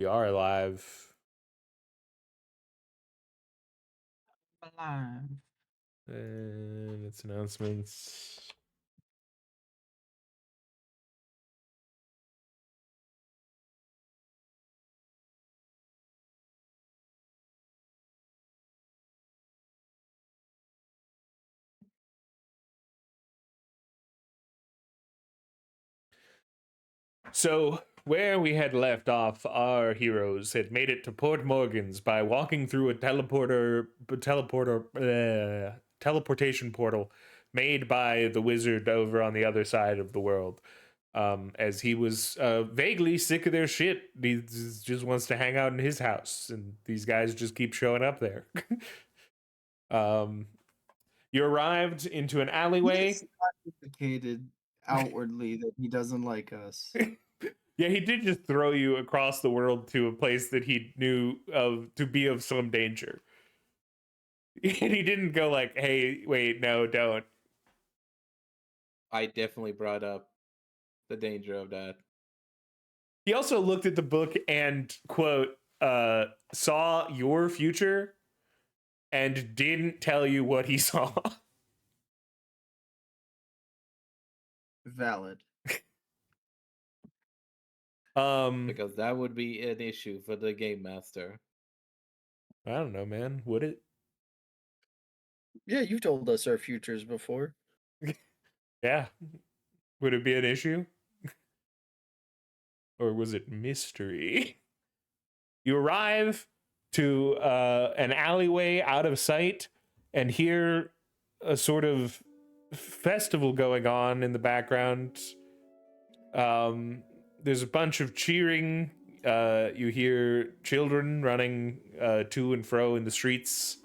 We are alive. Alive. And it's announcements. So, where we had left off, our heroes had made it to Port Morgan's by walking through a teleportation portal made by the wizard over on the other side of the world. As he was vaguely sick of their shit, he just wants to hang out in his house, and these guys just keep showing up there. um, you arrived into an alleyway. He's not indicated outwardly that he doesn't like us. Yeah, he did just throw you across the world to a place that he knew of to be of some danger. And he didn't go like, "Hey, wait, no, don't." I definitely brought up the danger of that. He also looked at the book and quote saw your future and didn't tell you what he saw. Valid. Because that would be an issue for the game master. I don't know, man. Would it? Yeah, you've told us our futures before. Yeah. Would it be an issue? Or was it mystery? You arrive to an alleyway out of sight and hear a sort of festival going on in the background. There's a bunch of cheering. You hear children running to and fro in the streets.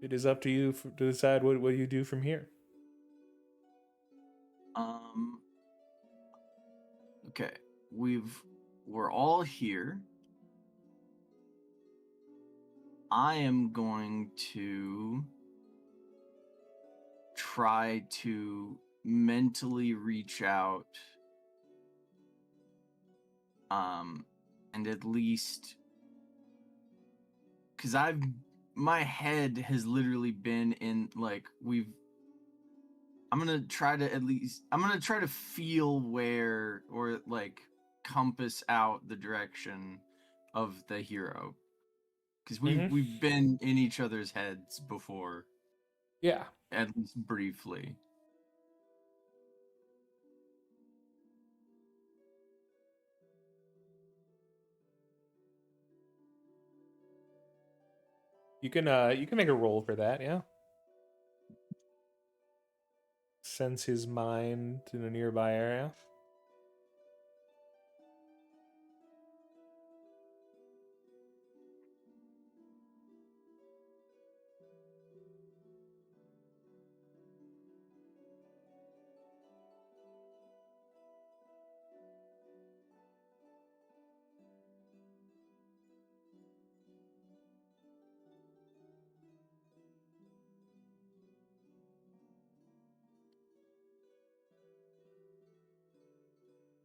It is up to you to decide what you do from here. Okay, we're all here. I am going to try to mentally reach out and at least, because my head has literally been in, like, I'm gonna try to feel where, or like compass out the direction of the hero, because we've been in each other's heads before. Yeah. At least briefly. You can make a roll for that, yeah. Sense his mind in a nearby area.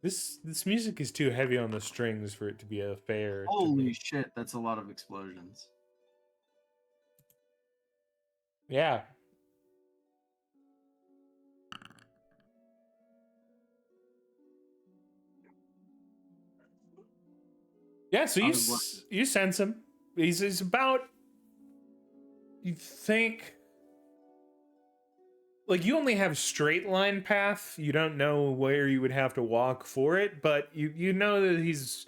This music is too heavy on the strings for it to be a fair. Holy shit, that's a lot of explosions. Yeah. Yeah, so you sense him. He's about, you think, like, you only have straight line path. You don't know where you would have to walk for it, but you know that he's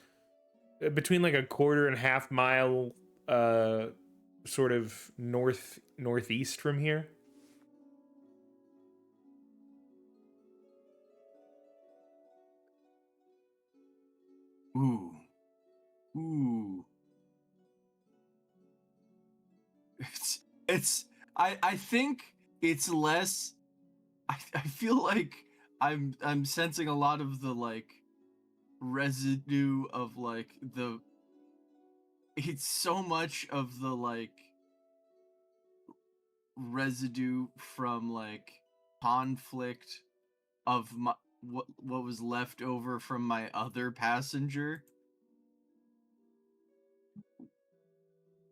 between like a quarter and half mile sort of northeast from here. Ooh. I think it's less. I feel like I'm sensing a lot of the, like, residue of, like, it's so much of the, like, residue from, like, conflict of my what was left over from my other passenger.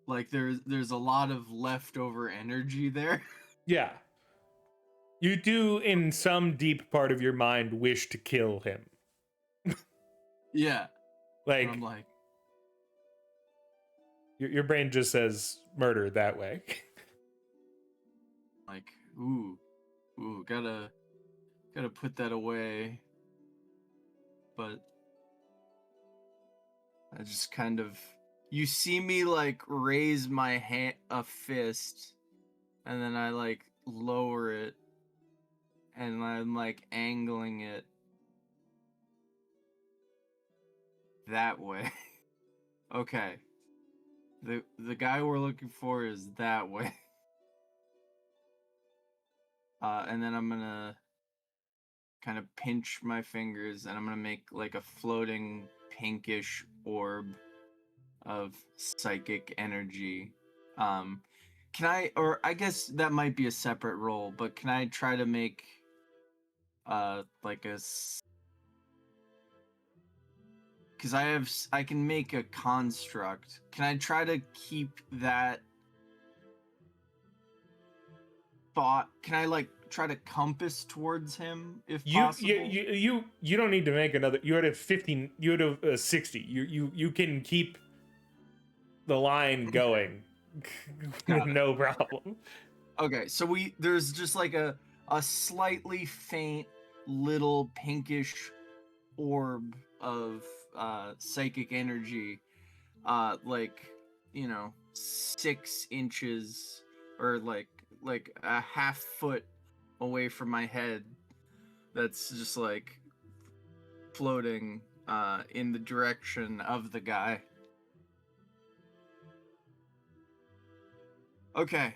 Like there's a lot of leftover energy there. Yeah. You do, in some deep part of your mind, wish to kill him. Yeah. Like, And I'm like, your brain just says murder that way. ooh, gotta put that away. But I just kind of, you see me like raise my a fist, and then I like lower it, and I'm like angling it that way. Okay. The guy we're looking for is that way. And then I'm gonna kind of pinch my fingers, and I'm gonna make like a floating pinkish orb of psychic energy. Can I, or I guess that might be a separate roll, but can I try to make like because I can make a construct. Can I try to keep that thought? Can I like try to compass towards him if possible? You don't need to make another. You had a 15. You had a 60. You can keep the line going with no problem. Okay, so there's just like a slightly faint little pinkish orb of psychic energy, like 6 inches or like a half foot away from my head. That's just like floating in the direction of the guy. Okay.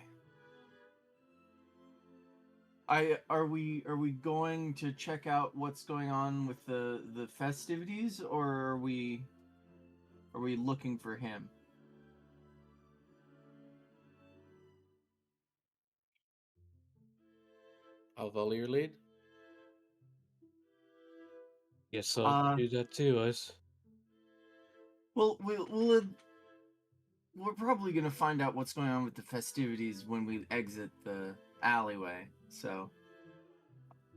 Are we going to check out what's going on with the festivities, or are we looking for him? I'll follow your lead. Yes, I'll do that too, Ice. Well, we're probably gonna find out what's going on with the festivities when we exit the alleyway. So,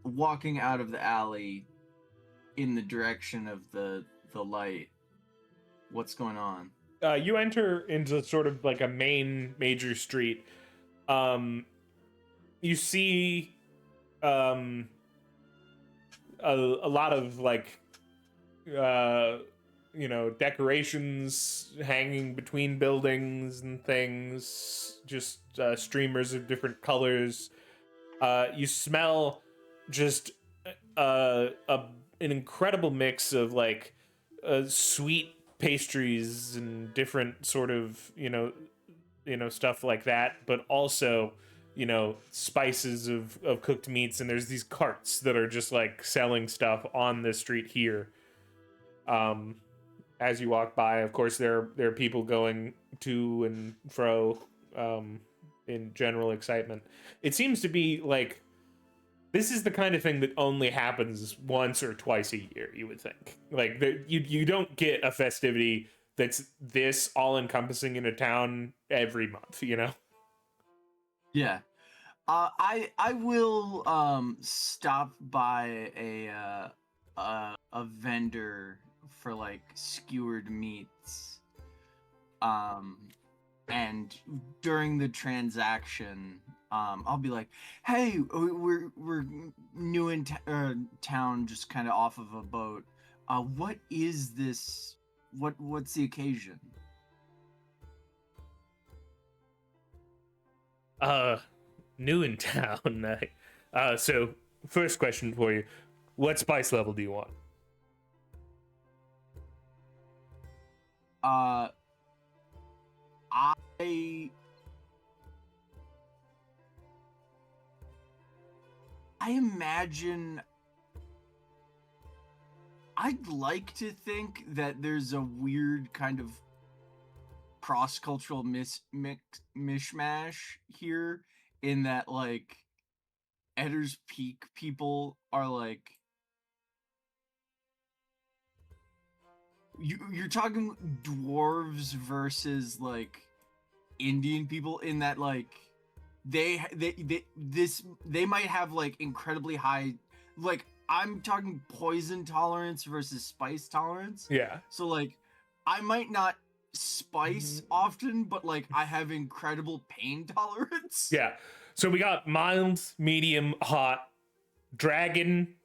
walking out of the alley in the direction of the light, what's going on? You enter into sort of like a major street. You see a lot of like decorations hanging between buildings and things, just streamers of different colors. You smell just an incredible mix of like sweet pastries and different sort of stuff like that, but also spices of cooked meats. And there's these carts that are just like selling stuff on the street here. As you walk by, of course, there are people going to and fro in general excitement. It seems to be like this is the kind of thing that only happens once or twice a year, you would think. Like you don't get a festivity that's this all-encompassing in a town every month, Yeah. I will stop by a vendor for like skewered meats. And during the transaction, I'll be like, "Hey, we're new in town, just kind of off of a boat. What is this? What's the occasion?" New in town. So first question for you: what spice level do you want? I imagine I'd like to think that there's a weird kind of cross-cultural mishmash here, in that like Edder's Peak people are like you're talking dwarves versus like Indian people in that like they might have like incredibly high, like I'm talking poison tolerance versus spice tolerance. Yeah. So like I might not spice often, but like I have incredible pain tolerance. Yeah. So we got mild, medium, hot, dragon,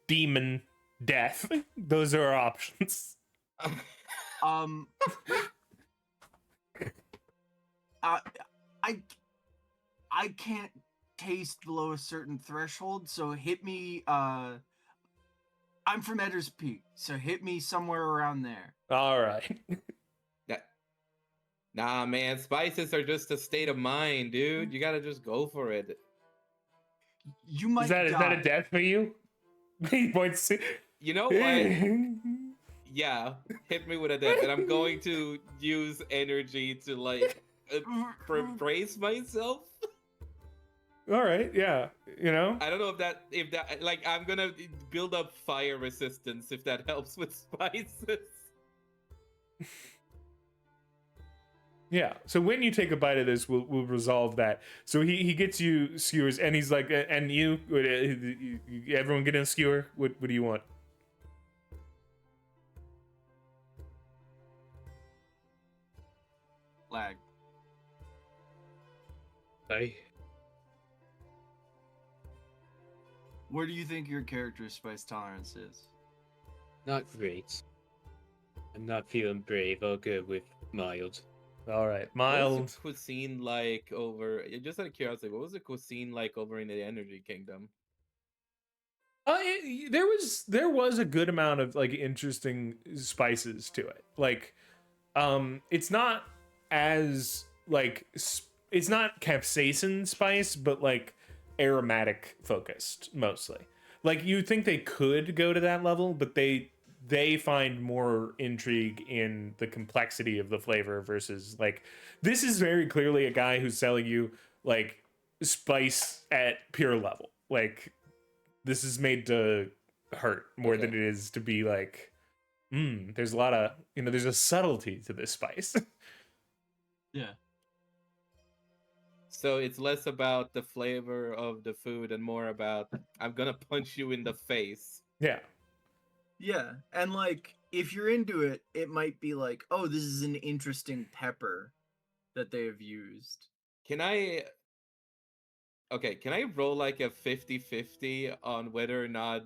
demon, death. Those are our options. Um I I can't taste below a certain threshold, so hit me I'm from Edder's Peak, so hit me somewhere around there. All right. That, nah, man, spices are just a state of mind, dude. You gotta just go for it. You might Is that die. a death for you? He points to... You know what? Yeah, hit me with a death, and I'm going to use energy to like brace myself. All right, yeah, you know. I don't know if that like I'm gonna build up fire resistance if that helps with spices. Yeah. So when you take a bite of this, we'll resolve that. So he gets you skewers, and he's like, and you everyone get in a skewer. What do you want? Lag. I Where do you think your character's spice tolerance is? not great. I'm not feeling brave. I'll go with mild. All right, What was mild. the cuisine like over? Just out of curiosity, what was the cuisine like over in the Energy Kingdom? There was a good amount of like interesting spices to it. Like, it's not as like it's not capsaicin spice, but like aromatic focused mostly. Like you think they could go to that level, but they find more intrigue in the complexity of the flavor versus like this is very clearly a guy who's selling you like spice at pure level. Like this is made to hurt more than Okay. it is to be like there's a lot of there's a subtlety to this spice. Yeah. So it's less about the flavor of the food and more about I'm gonna punch you in the face. Yeah. Yeah, and like if you're into it, it might be like, oh, this is an interesting pepper that they have used. Can I roll like a 50-50 on whether or not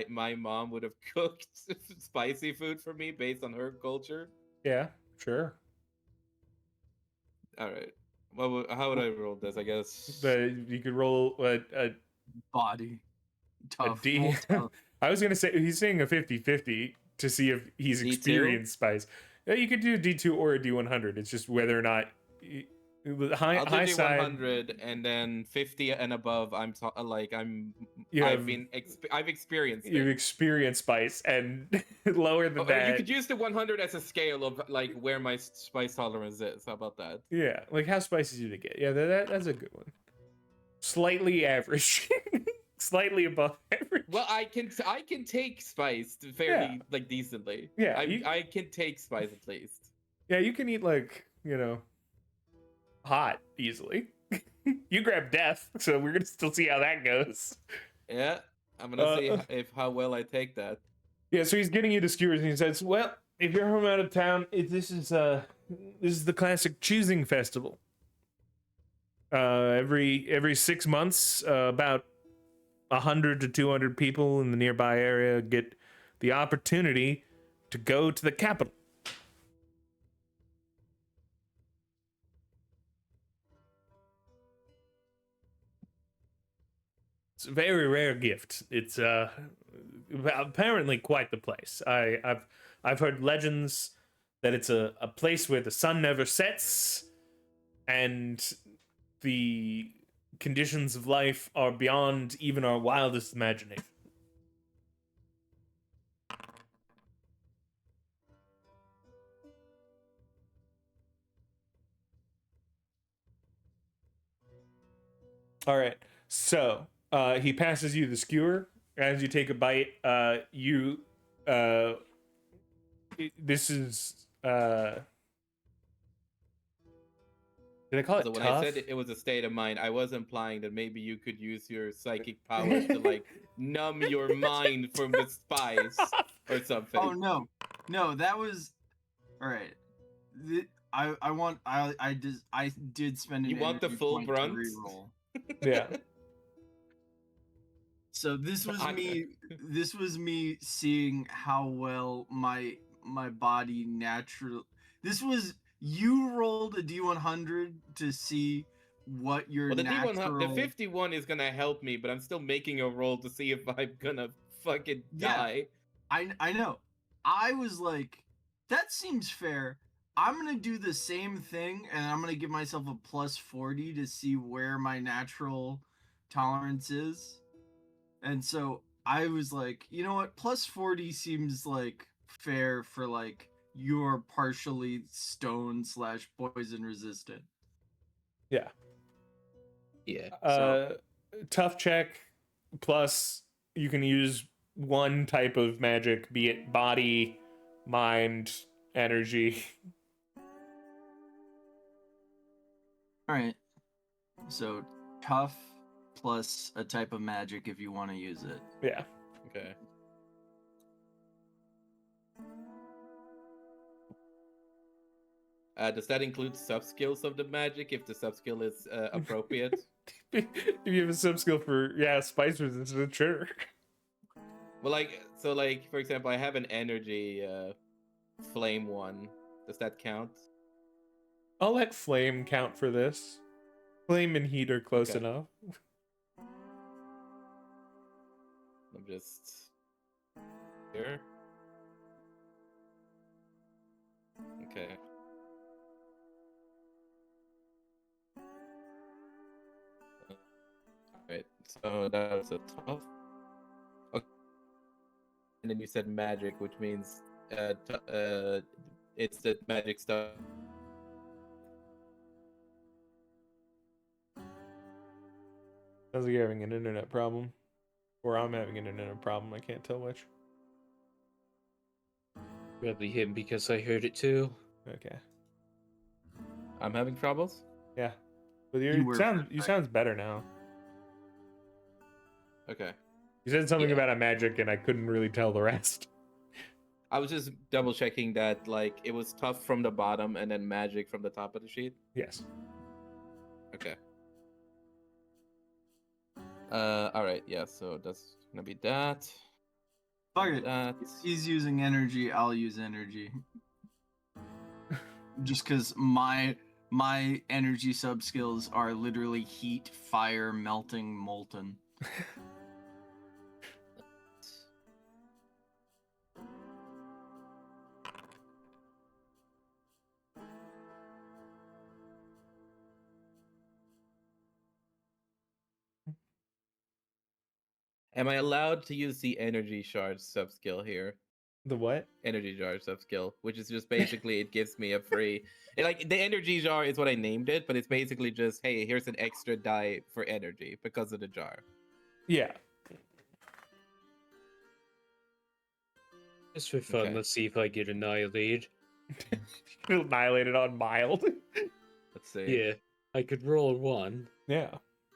my mom would have cooked spicy food for me based on her culture? Yeah, sure. All right. How would I roll this? I guess. You could roll a Body. Tough. D. Roll tough. I was gonna say he's saying a 50-50 to see if he's D2? experienced spice. Yeah, you could do a D2 or a D100. It's just whether or not high I'll do high the side. 100 and then 50 and above. I've experienced You've it. experienced spice, and lower than Or that. you could use the 100 as a scale of like where my spice tolerance is. How about that? Yeah, like how spicy did it get? Yeah, that's a good one. Slightly average, slightly above average. Well, I can take spice fairly like decently. Yeah, I can take spice at least. Yeah, you can eat like hot easily. You grab death, so we're gonna still see how that goes. Yeah, I'm gonna see how well I take that. Yeah, so he's getting you to skewers, and he says, "Well, if you're from out of town, this is the classic choosing festival. Every 6 months, about 100 to 200 people in the nearby area get the opportunity to go to the capital. It's a very rare gift. It's apparently quite the place. I've heard legends that it's a place where the sun never sets and the conditions of life are beyond even our wildest imagination. All right. So, he passes you the skewer. As you take a bite, you this is did I call it So when tough? I said it was a state of mind, I was implying that maybe you could use your psychic powers to like numb your mind from the spice or something. Oh no, that was all right. I did spend an You want the energy full point to brunt? reroll. Yeah. So this was I- me. This was me seeing how well my body natural. This was you rolled a d100 to see what your Well, the natural. the 51 is gonna help me, but I'm still making a roll to see if I'm gonna fucking Yeah. die. I know. I was like, that seems fair. I'm gonna do the same thing, and I'm gonna give myself a plus 40 to see where my natural tolerance is. And so I was like, you know what? Plus 40 seems like fair for like you're partially stone / poison resistant. Yeah. Yeah. Tough check plus you can use one type of magic, be it body, mind, energy. All right. So tough plus a type of magic if you want to use it. Yeah. Okay. Does that include sub skills of the magic if the sub skill is appropriate? If you have a sub skill for spice resistance, sure. Well, like for example, I have an energy flame one. Does that count? I'll let flame count for this. Flame and heat are close Okay. enough. I'm just here. Okay. Alright, so that was a tough. Okay. And then you said magic, which means it's the magic stuff. Sounds like you're having an internet problem. Or I'm having an internet problem, I can't tell which. Probably him because I heard it too. Okay. I'm having troubles. Yeah. But You you were sounds better now. Okay. You said something Yeah. about a magic and I couldn't really tell the rest. I was just double checking that like it was tough from the bottom and then magic from the top of the sheet. Yes. Okay. All right. Yeah. So that's gonna be that. Fuck it. That. He's using energy, I'll use energy. Just because my energy sub skills are literally heat, fire, melting, molten. Am I allowed to use the energy shard sub skill here? The what? Energy jar sub skill, which is just basically it gives me a free. Like the energy jar is what I named it, but it's basically just hey, here's an extra die for energy because of the jar. Yeah. Just for fun, Okay. let's see if I get annihilated. Annihilated on mild. Let's see. Yeah, I could roll one. Yeah.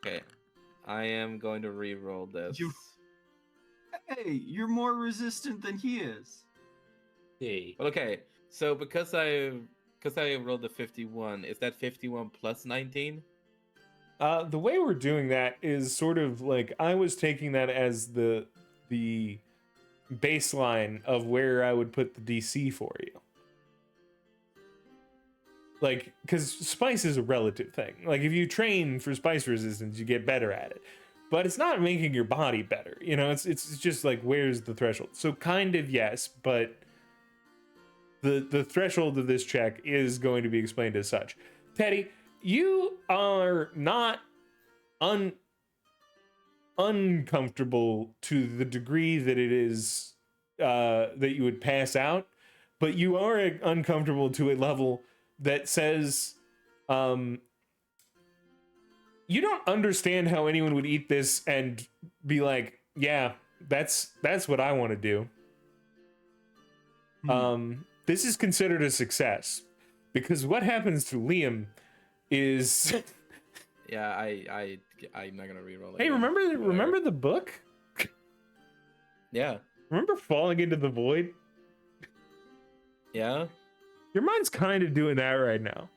Okay. I am going to re-roll this. You- Hey, you're more resistant than he is. Hey, Well, okay. So because I rolled a 51, is that 51 plus 19? The way we're doing that is sort of like I was taking that as the baseline of where I would put the DC for you. Like, because spice is a relative thing. Like, if you train for spice resistance, you get better at it. But it's not making your body better. You know, it's just like, where's the threshold? So kind of yes, but the threshold of this check is going to be explained as such. Teddy, you are not uncomfortable to the degree that it is that you would pass out, but you are uncomfortable to a level that says you don't understand how anyone would eat this and be like, yeah, that's what I want to do. this is considered a success because what happens to Liam is Yeah, I'm not gonna reroll it. hey, again. Whatever. remember the book? Yeah, Remember falling into the void? yeah. Your mind's kind of doing that right now.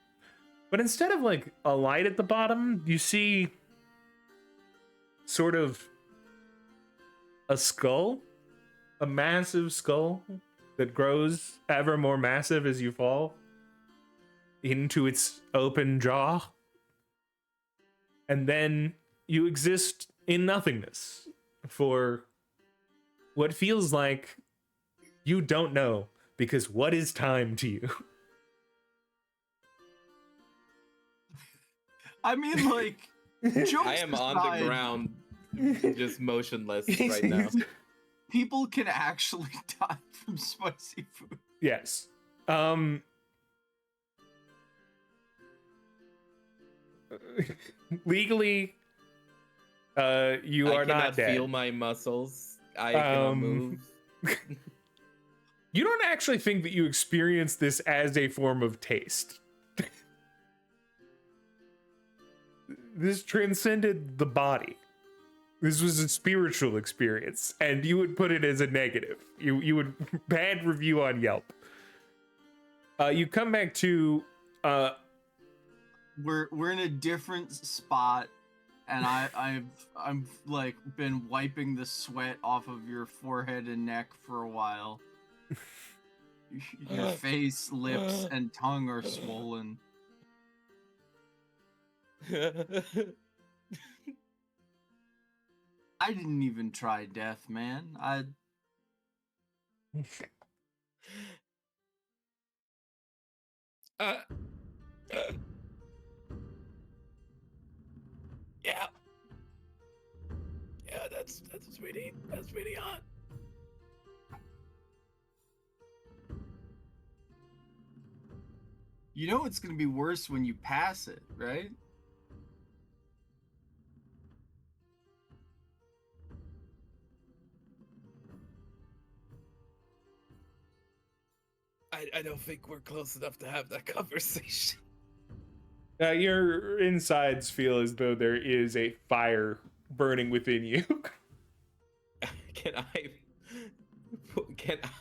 But instead of like a light at the bottom, you see sort of a skull, a massive skull that grows ever more massive as you fall into its open jaw. And then you exist in nothingness for what feels like you don't know, because what is time to you? I mean, like, jokes I am on aside, the ground, just motionless right now. people can actually die from spicy food. Yes. Legally, you I are cannot not dead. feel my muscles. I cannot move. You don't actually think that you experience this as a form of taste. This transcended the body. This was a spiritual experience, and you would put it as a negative. You would bad review on Yelp. You come back to We're in a different spot, and I've like been wiping the sweat off of your forehead and neck for a while. Your face, lips, and tongue are swollen. I didn't even try death, man. Uh, yeah. Yeah, that's really hot. You know it's gonna be worse when you pass it, right? I don't think we're close enough to have that conversation. your insides feel as though there is a fire burning within you. Can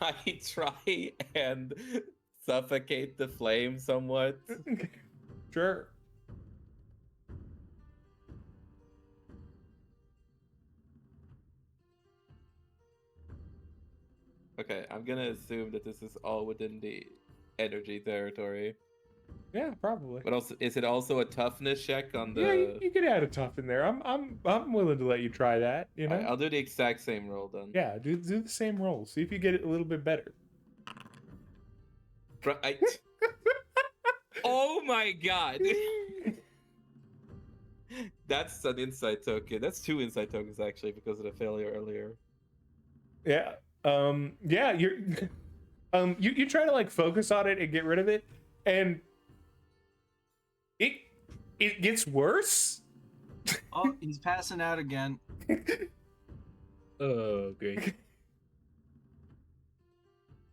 I try and suffocate the flame somewhat? Sure. Okay, I'm gonna assume that this is all within the energy territory. Yeah, probably. But also, is it also a toughness check on the? Yeah, you could add a tough in there. I'm willing to let you try that. You know. I'll do the exact same roll then. Yeah, do the same roll. See if you get it a little bit better. Oh my god! That's an insight token. That's 2 insight tokens actually because of the failure earlier. Yeah. Yeah, you're you try to like focus on it and get rid of it, and it gets worse. Oh, he's passing out again. Oh, great.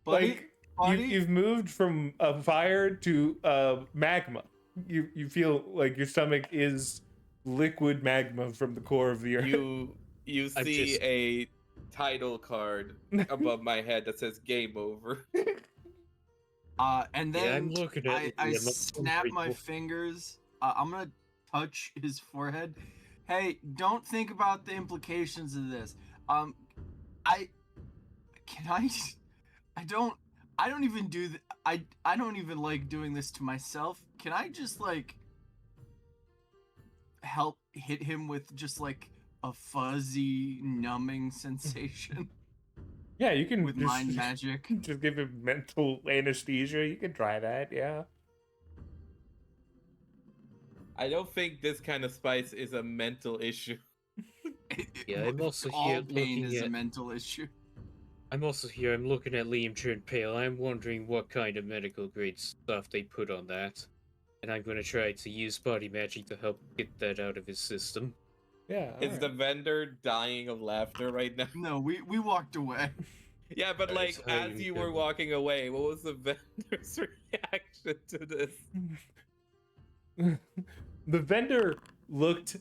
Buddy, Like buddy? you've moved from a fire to magma. You feel like your stomach is liquid magma from the core of the earth. You I've see just- a title card above my head that says "Game Over." And Yeah, then I'm looking at it. I Yeah, looks snap pretty my cool. fingers. I'm gonna touch his forehead. Hey, don't think about the implications of this. I don't even do I don't even like doing this to myself. Can I just like help hit him with just like a fuzzy numbing sensation Yeah, you can with mind magic? Just give him mental anesthesia. You can try that. Yeah. I don't think this kind of spice is a mental issue. Yeah, I'm also all here pain looking is a at- mental issue. I'm also here. I'm looking at Liam turn pale. I'm wondering what kind of medical grade stuff they put on that, and I'm gonna try to use body magic to help get that out of his system. Yeah. Is the vendor dying of laughter right now? No, we walked away. Yeah, but That like is highly as you were legitimate. walking away, what was the vendor's reaction to this? The vendor looked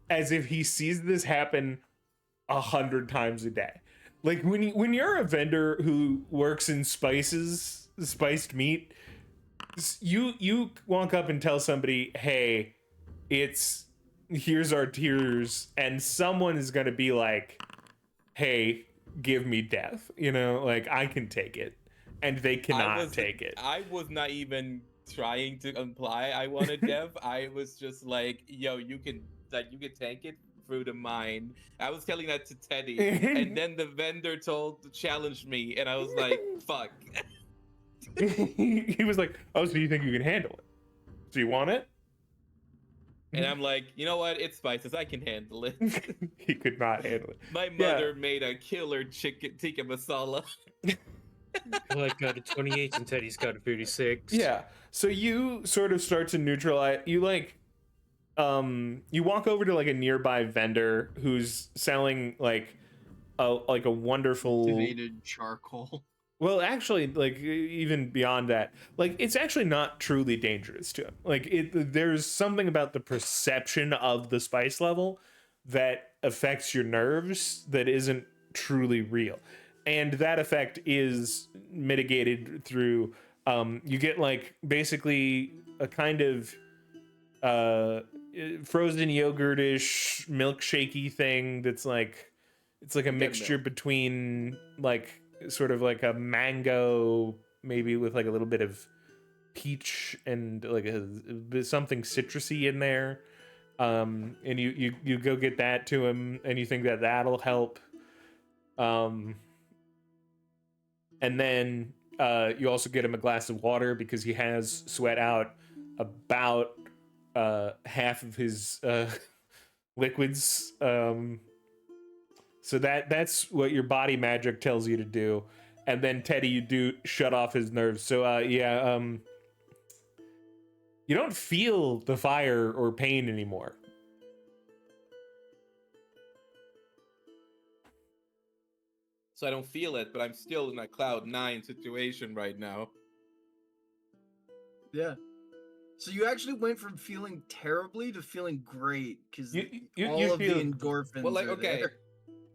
as if he sees this happen 100 times a day. Like when you're a vendor who works in spiced meat, you walk up and tell somebody, "Hey, here's our tiers," and someone is gonna be like, "Hey, give me death," like I can take it, and they cannot take it. I was not even trying to imply I wanted death. I was just like, yo, you can tank it through the mine. I was telling that to Teddy, and then the vendor challenged me, and I was like, fuck. He was like, "Oh, so you think you can handle it? Do you want it?" And I'm like, you know what? It's spices. I can handle it. He could not handle it. My Yeah. mother made a killer chicken tikka masala. Well, I got a 28 and Teddy's got a 36. Yeah. So you sort of start to neutralize. You you walk over to like a nearby vendor who's selling like a wonderful. Activated charcoal. Well, actually, like even beyond that, like it's actually not truly dangerous to him. Like there's something about the perception of the spice level that affects your nerves that isn't truly real, and that effect is mitigated through you get like basically a kind of frozen yogurtish milkshakey thing that's like it's like a mixture between like sort of like a mango maybe with like a little bit of peach and like something citrusy in there, and you go get that to him and you think that that'll help, and then you also get him a glass of water because he has sweat out about half of his liquids, so that's what your body magic tells you to do. And then Teddy, you do shut off his nerves. So you don't feel the fire or pain anymore. So I don't feel it, but I'm still in a cloud 9 situation right now. Yeah. So you actually went from feeling terribly to feeling great because You all of the feel- endorphins Well, like, are okay, there.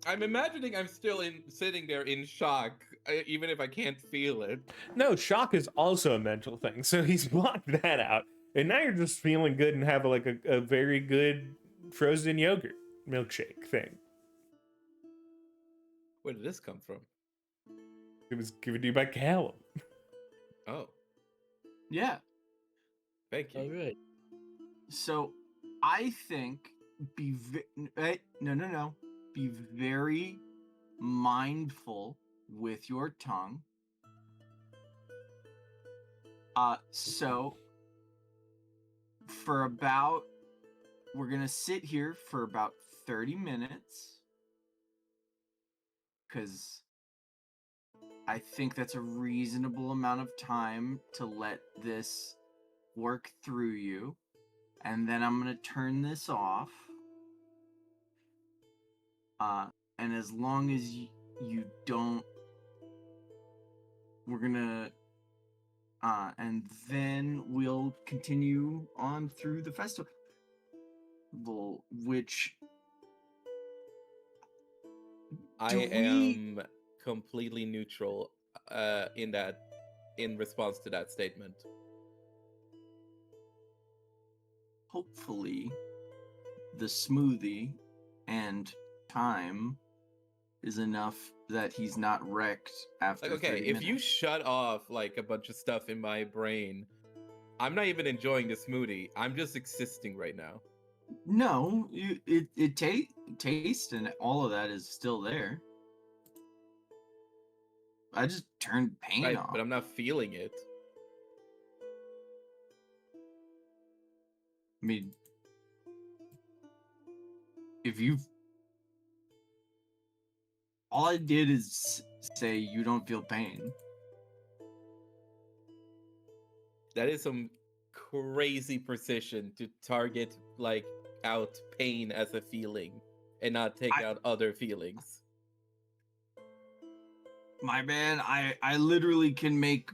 I'm imagining I'm still sitting there in shock, even if I can't feel it. No, shock is also a mental thing. So he's blocked that out. And now you're just feeling good and have like a very good frozen yogurt milkshake thing. Where did this come from? It was given to you by Callum. Oh, Yeah. thank you. All right. So I think no. Be very mindful with your tongue. So we're gonna sit here for about 30 minutes because I think that's a reasonable amount of time to let this work through you. And then I'm gonna turn this off. And as long as you don't, we're gonna, and then we'll continue on through the festival, which I do we- am completely neutral in response to that statement. hopefully the smoothie and time is enough that he's not wrecked after. Like, okay, 30 if you minutes. shut off like a bunch of stuff in my brain, I'm not even enjoying the smoothie. I'm just existing right now. No, taste and all of that is still there. I just turned pain Right, off. but I'm not feeling it. I mean, if you, all I did is say you don't feel pain. That is some crazy precision to target like out pain as a feeling and not take out other feelings. My man, I literally can make.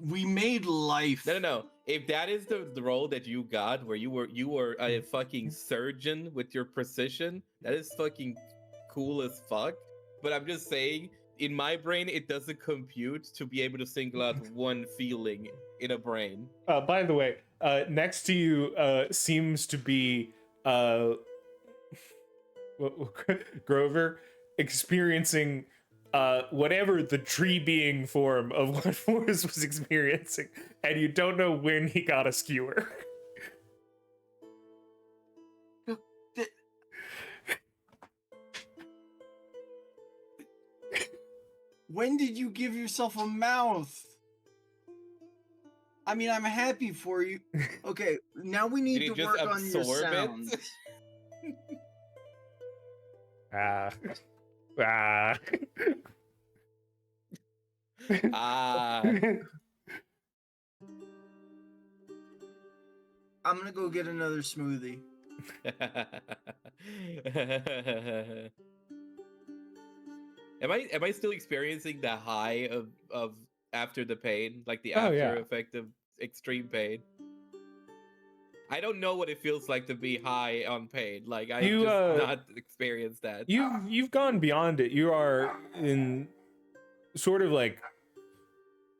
We made life. No. If that is the role that you got, where you were a fucking surgeon with your precision, that is fucking cool as fuck. But I'm just saying, in my brain, it doesn't compute to be able to single out one feeling in a brain. By the way, next to you seems to be Grover experiencing whatever the tree being form of what Forrest was experiencing, and you don't know when he got a skewer. When did you give yourself a mouth? I mean, I'm happy for you. Okay, now we need Did to he work just on your absorb sounds. it? Ah. I'm gonna go get another smoothie. Am I still experiencing the high of after the pain, like the Oh, after yeah. effect of extreme pain? I don't know what it feels like to be high on pain. Like I You, just not experienced that. You've gone beyond it. You are in sort of like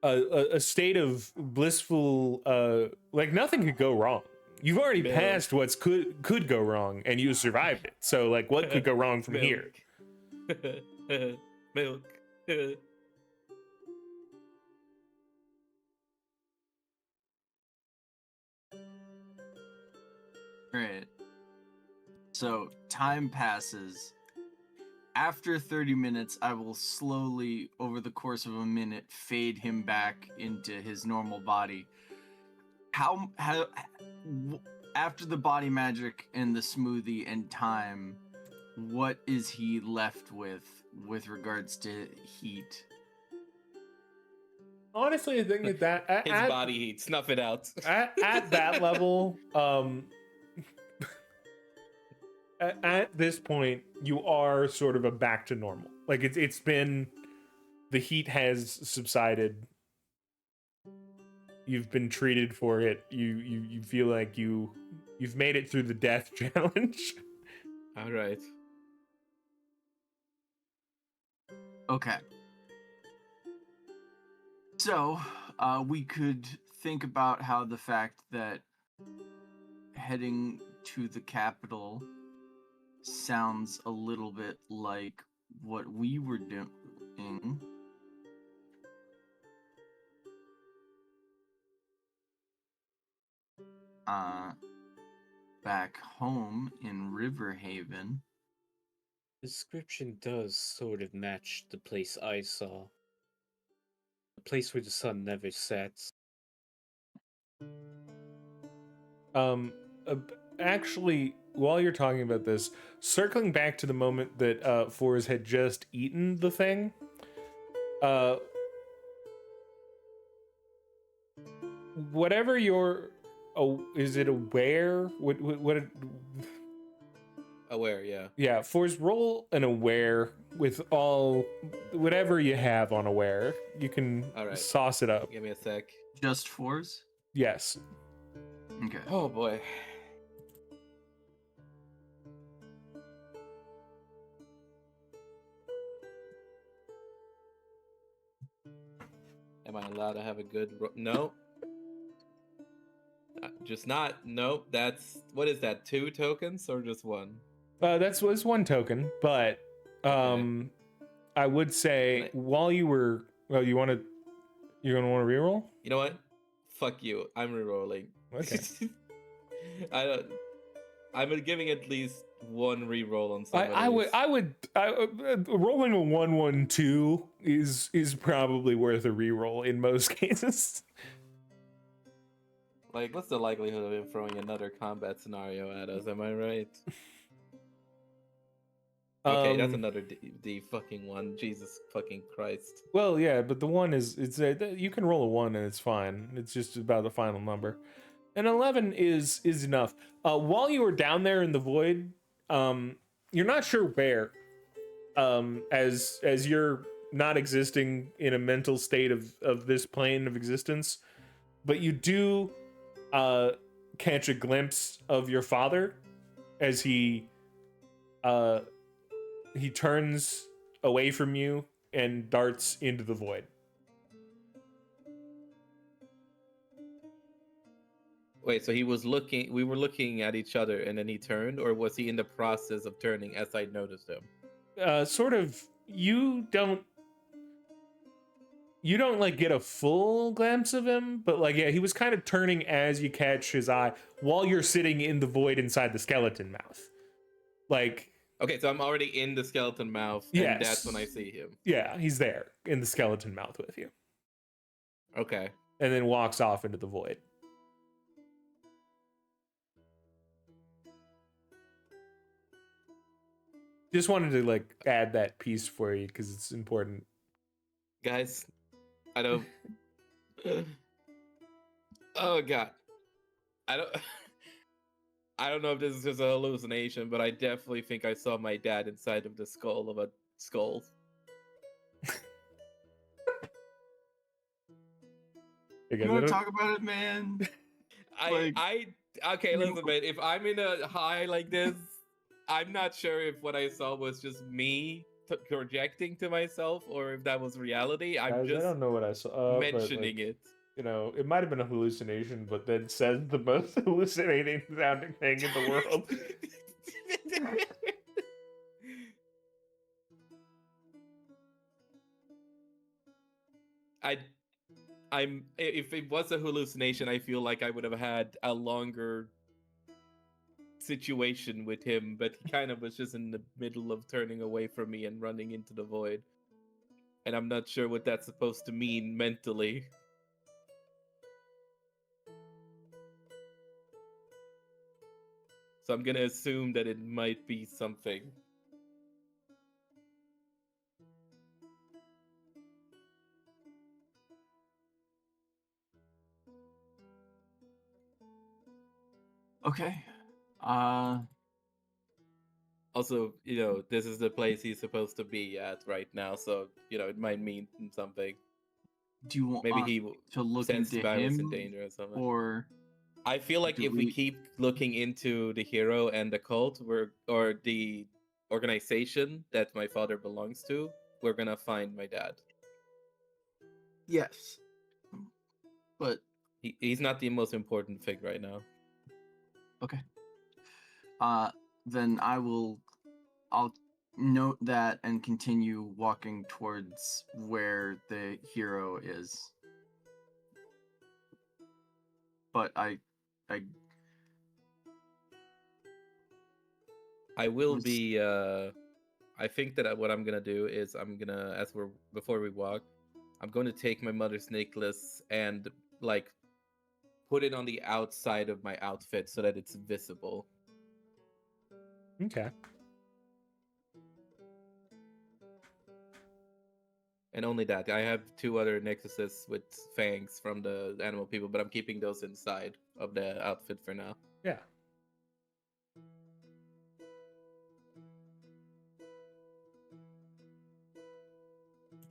a state of blissful, like nothing could go wrong. You've already Milk. passed what's could go wrong, and you survived it. So like, what could go wrong from here? Milk. Right. So time passes. After 30 minutes, I will slowly, over the course of a minute, fade him back into his normal body. After the body magic and the smoothie and time, what is he left with regards to heat? Honestly, I think that His body heat, snuff it out. at that level, at this point, you are sort of a back to normal. Like it's been, the heat has subsided. You've been treated for it. You feel like you've made it through the death challenge. All right. Okay. So, we could think about how the fact that heading to the capital sounds a little bit like what we were doing. Back home in Riverhaven. The description does sort of match the place I saw. The place where the sun never sets. Actually, while you're talking about this, circling back to the moment that Forrest had just eaten the thing, whatever your, is it aware? What Aware, yeah. yeah, Forrest, roll an aware with all whatever you have on aware. You can All right. sauce it up. Give me a sec. Just fours? Yes. Okay. Oh boy. Am I allowed to have a good no? Just not. Nope. That's what is that? 2 tokens or just 1? That's was one token, but I would say while you were, well, you're gonna want to reroll. You know what? Fuck you. I'm rerolling. Okay. I'm giving at least 1 reroll on somebody. I would rolling a 1-1-2 is probably worth a reroll in most cases. Like, what's the likelihood of him throwing another combat scenario at us? Am I right? Okay, that's another D fucking 1. Jesus fucking Christ. Well, yeah, but the 1 is you can roll a 1 and it's fine. It's just about the final number. An 11 is enough. While you were down there in the void, you're not sure where. As you're not existing in a mental state of this plane of existence, but you do catch a glimpse of your father as he turns away from you and darts into the void. Wait, so he was looking, we were looking at each other and then he turned, or was he in the process of turning as I noticed him? Sort of, you don't like get a full glimpse of him, but like, yeah, he was kind of turning as you catch his eye while you're sitting in the void inside the skeleton mouth. Like, Okay, so I'm already in the skeleton mouth, and that's when I Yes. see him. yeah, he's there in the skeleton mouth with you, Okay. and then walks off into the void. Just wanted to like add that piece for you because it's important. Guys, I don't. Oh god, I don't. I don't know if this is just a hallucination, but I definitely think I saw my dad inside of the skull of a skull. You guys You want know- to talk about it, man? Like- Okay, listen, man. If I'm in a high like this, I'm not sure if what I saw was just me projecting to myself or if that was reality. I'm Guys, I just don't know what I saw. mentioning but, like, it. You know, it might have been a hallucination, but then says the most hallucinating sounding thing in the world. If it was a hallucination, I feel like I would have had a longer situation with him, but he kind of was just in the middle of turning away from me and running into the void. And I'm not sure what that's supposed to mean mentally. So I'm gonna assume that it might be something. Okay. Also, this is the place he's supposed to be at right now, so it might mean something. Do you want Maybe he to look sensed into I was in him, danger or something. or I feel like do if we we- keep looking into the hero and the cult, or the organization that my father belongs to, we're gonna find my dad. yes, but He's not the most important thing right now. okay. Then I'll note that and continue walking towards where the hero is. But I I will Was- be. I think that what I'm gonna do is before we walk, I'm going to take my mother's necklace and like put it on the outside of my outfit so that it's visible. Okay. And only that. I have 2 other necklaces with fangs from the animal people, but I'm keeping those inside of the outfit for now. Yeah.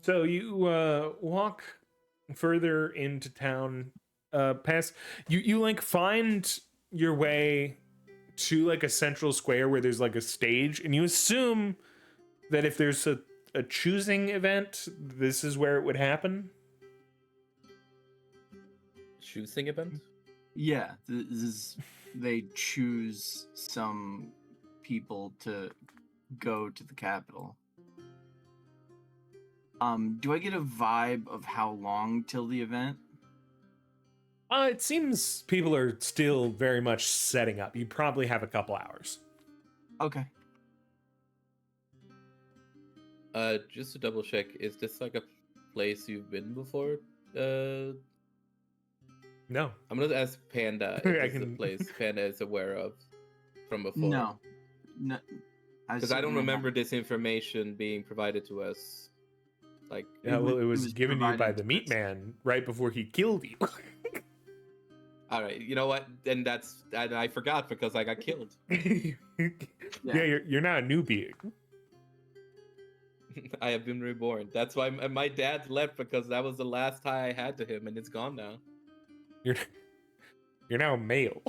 So you walk further into town, past you like find your way to like a central square where there's like a stage, and you assume that if there's a choosing event, this is where it would happen. Choosing event? yeah, they choose some people to go to the capital. Do I get a vibe of how long till the event? It seems people are still very much setting up. You probably have a couple hours. Okay. Just to double check, is this like a place you've been before? No. I'm gonna ask Panda if I this is a can- place Panda is aware of from before. No. Because I don't remember this information being provided to us. Like, Yeah, well, it was given to you by provided the to meat us. man right before he killed you. all right, you know what? Then I forgot because I got killed. Yeah, you're not a newbie. I have been reborn. That's why my dad left because that was the last tie I had to him, and it's gone now. You're you're now male.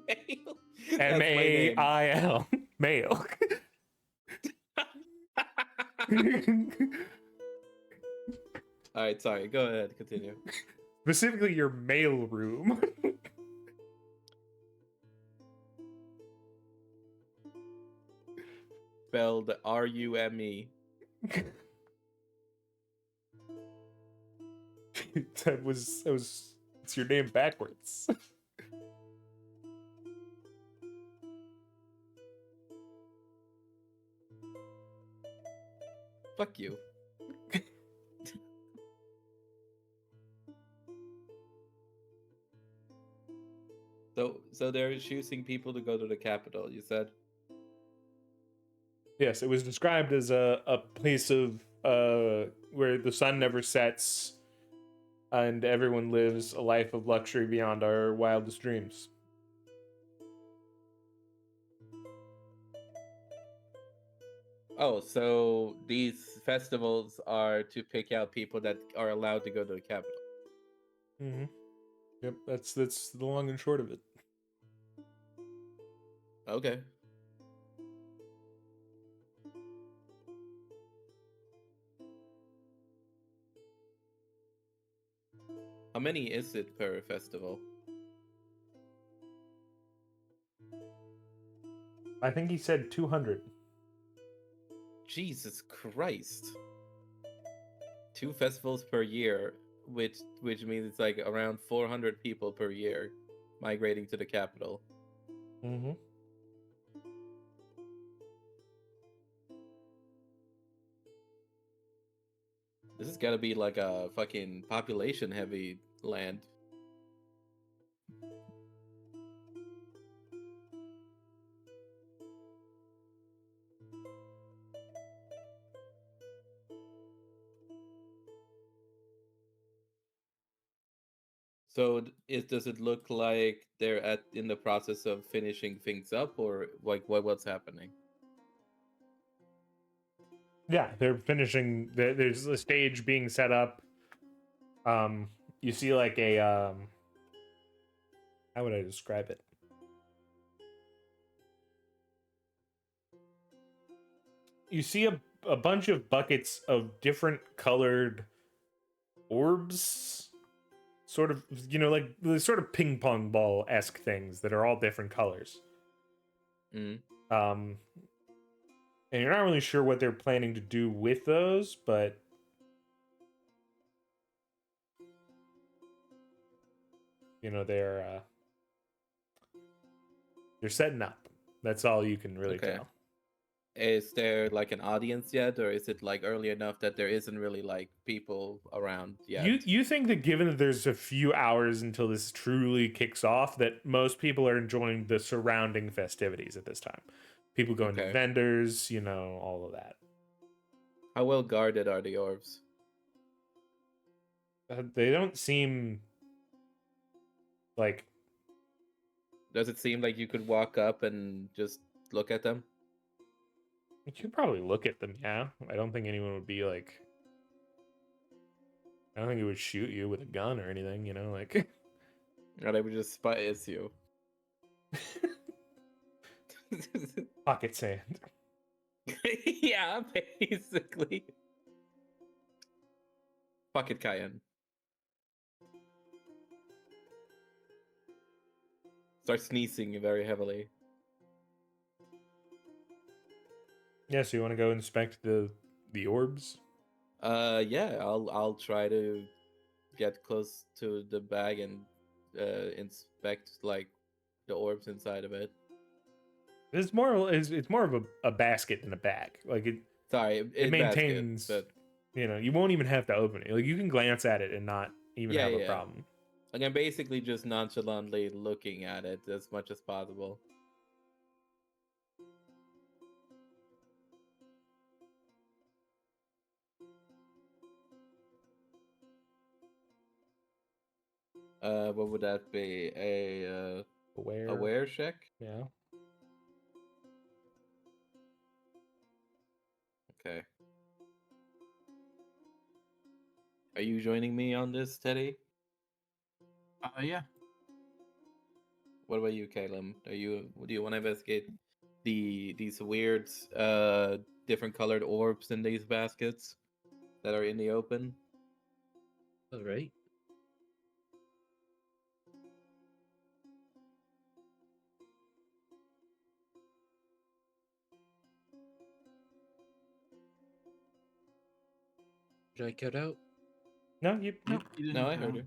Male. M That's my A name. I L. Male. All right, sorry. Go ahead. Continue. Specifically, your mail room. Spelled R-U-M-E. That was it's your name backwards. Fuck you. So they're choosing people to go to the capital. You said. Yes, it was described as a place of where the sun never sets and everyone lives a life of luxury beyond our wildest dreams. Oh, so these festivals are to pick out people that are allowed to go to the capital. Mm-hmm. Yep, that's the long and short of it. Okay. How many is it per festival? I think he said 200. Jesus Christ. 2 festivals per year, which means it's like around 400 people per year migrating to the capital. Mm-hmm. This has got to be like a fucking population heavy land. So does it look like they're in the process of finishing things up, or like what's happening? Yeah, they're finishing. There's a stage being set up. You see like a how would I describe it? You see a bunch of buckets of different colored orbs, sort of, like the sort of ping pong ball esque things that are all different colors. Mm. And you're not really sure what they're planning to do with those, but they're setting up. That's all you can really Okay. tell. Is there like an audience yet, or is it like early enough that there isn't really like people around yet? You think that given that there's a few hours until this truly kicks off, that most people are enjoying the surrounding festivities at this time. People going to Okay. vendors, all of that. How well guarded are the orbs? They don't seem like. Does it seem like you could walk up and just look at them? You could probably look at them, yeah. I don't think anyone would be like. I don't think it would shoot you with a gun or anything, like. Or they would just spice you? Pocket sand. Yeah, basically. Pocket cayenne. Start sneezing very heavily. Yeah, so you want to go inspect the orbs? Yeah, I'll try to get close to the bag and inspect like the orbs inside of it. It's more of a basket than a bag. Like Sorry, it maintains. basket, but you won't even have to open it. Like you can glance at it and not even have a problem. like I'm basically just nonchalantly looking at it as much as possible. What would that be? A aware check? Yeah. Okay. Are you joining me on this, Teddy? Yeah. What about you, Caleb? Do you want to investigate these weird different colored orbs in these baskets that are in the open? All right. Did I cut out? No, you no. You didn't No, I cut heard out. her.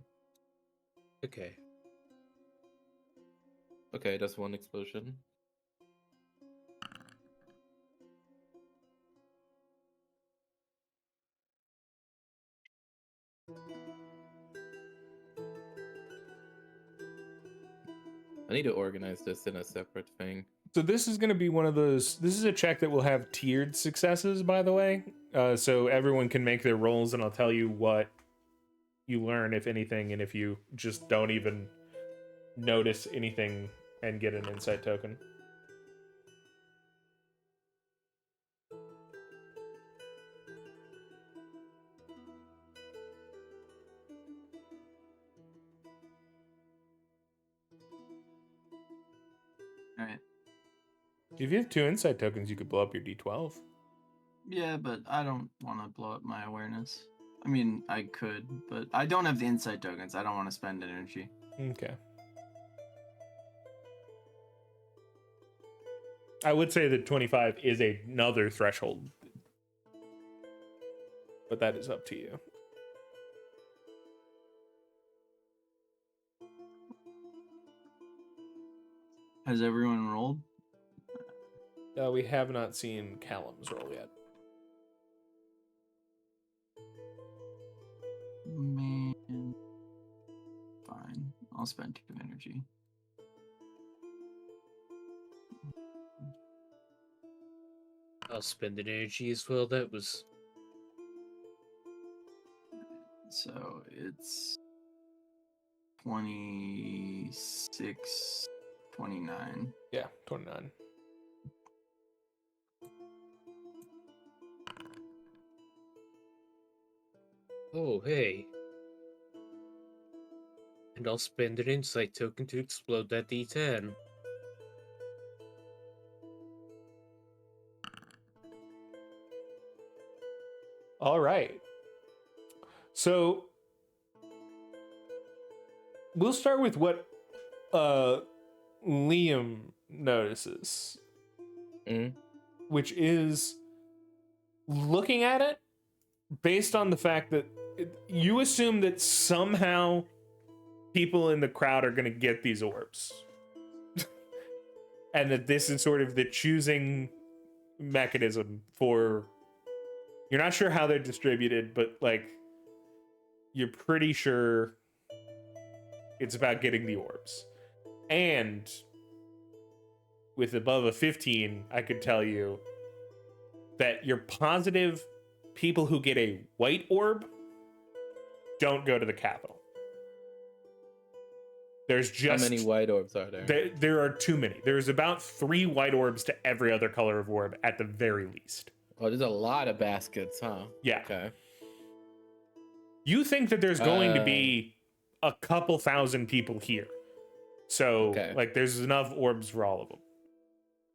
Okay. Okay, that's one explosion. I need to organize this in a separate thing. So this is going to be one of those. This is a check that will have tiered successes, by the way. So everyone can make their rolls, and I'll tell you what you learn, if anything, and if you just don't even notice anything and get an insight token. All right. If you have 2 insight tokens, you could blow up your D12. Yeah, but I don't want to blow up my awareness. I mean, I could, but I don't have the insight tokens. I don't want to spend energy. Okay. I would say that 25 is another threshold, but that is up to you. Has everyone rolled? We have not seen Callum's roll yet. Man. Fine. I'll spend 2 energy. I'll spend an energy as well. That was So it's 26, 29. Yeah, 29. oh hey. And I'll spend an insight token to explode that D10. All right. So we'll start with what Liam notices, Mhm. which is looking at it based on the fact that you assume that somehow people in the crowd are going to get these orbs. And that this is sort of the choosing mechanism for, you're not sure how they're distributed, but like you're pretty sure it's about getting the orbs. And with above a 15, I could tell you that you're positive people who get a white orb don't go to the capital. There's just How many white orbs are there? there are too many. There's about 3 white orbs to every other color of orb at the very least. Oh, there's a lot of baskets, huh? Yeah. Okay. You think that there's going to be a couple thousand people here. So, Okay. like, there's enough orbs for all of them.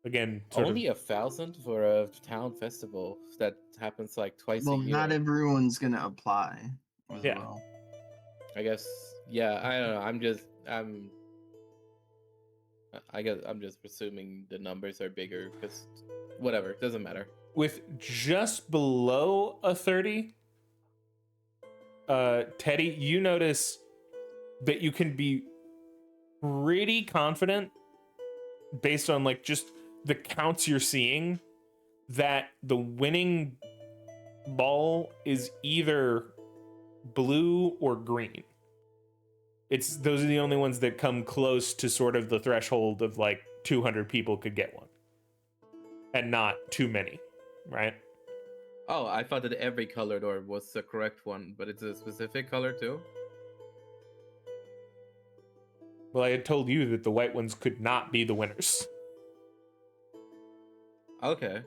Again, sort Only of, 1,000 for a town festival that happens like twice Well, a year. not everyone's gonna apply as Yeah. well. I guess. Yeah, I don't know. I guess I'm just presuming the numbers are bigger because whatever, it doesn't matter. with just below a 30, Teddy, you notice that you can be pretty confident based on like just the counts you're seeing that the winning ball is either blue or green. Those are the only ones that come close to sort of the threshold of like 200 people could get one, and not too many, right? Oh, I thought that every colored orb was the correct one, but it's a specific color too. Well, I had told you that the white ones could not be the winners. Okay.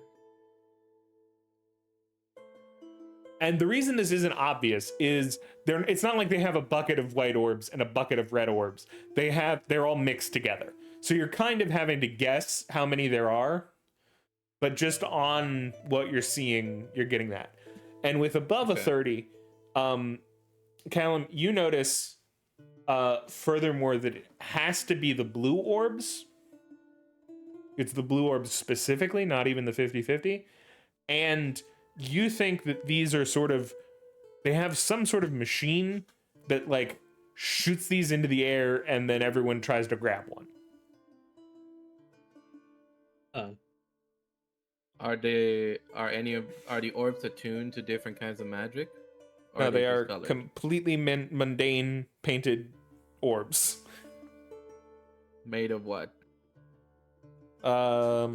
And the reason this isn't obvious is it's not like they have a bucket of white orbs and a bucket of red orbs. They're all mixed together. So you're kind of having to guess how many there are, but just on what you're seeing, you're getting that. And with above a 30, Callum, you notice furthermore that it has to be the blue orbs. It's the blue orbs specifically, not even the 50-50. And you think that these are they have some sort of machine that like shoots these into the air and then everyone tries to grab one. Are the orbs attuned to different kinds of magic? Or No, they just are colored? completely mundane painted orbs. Made of what? A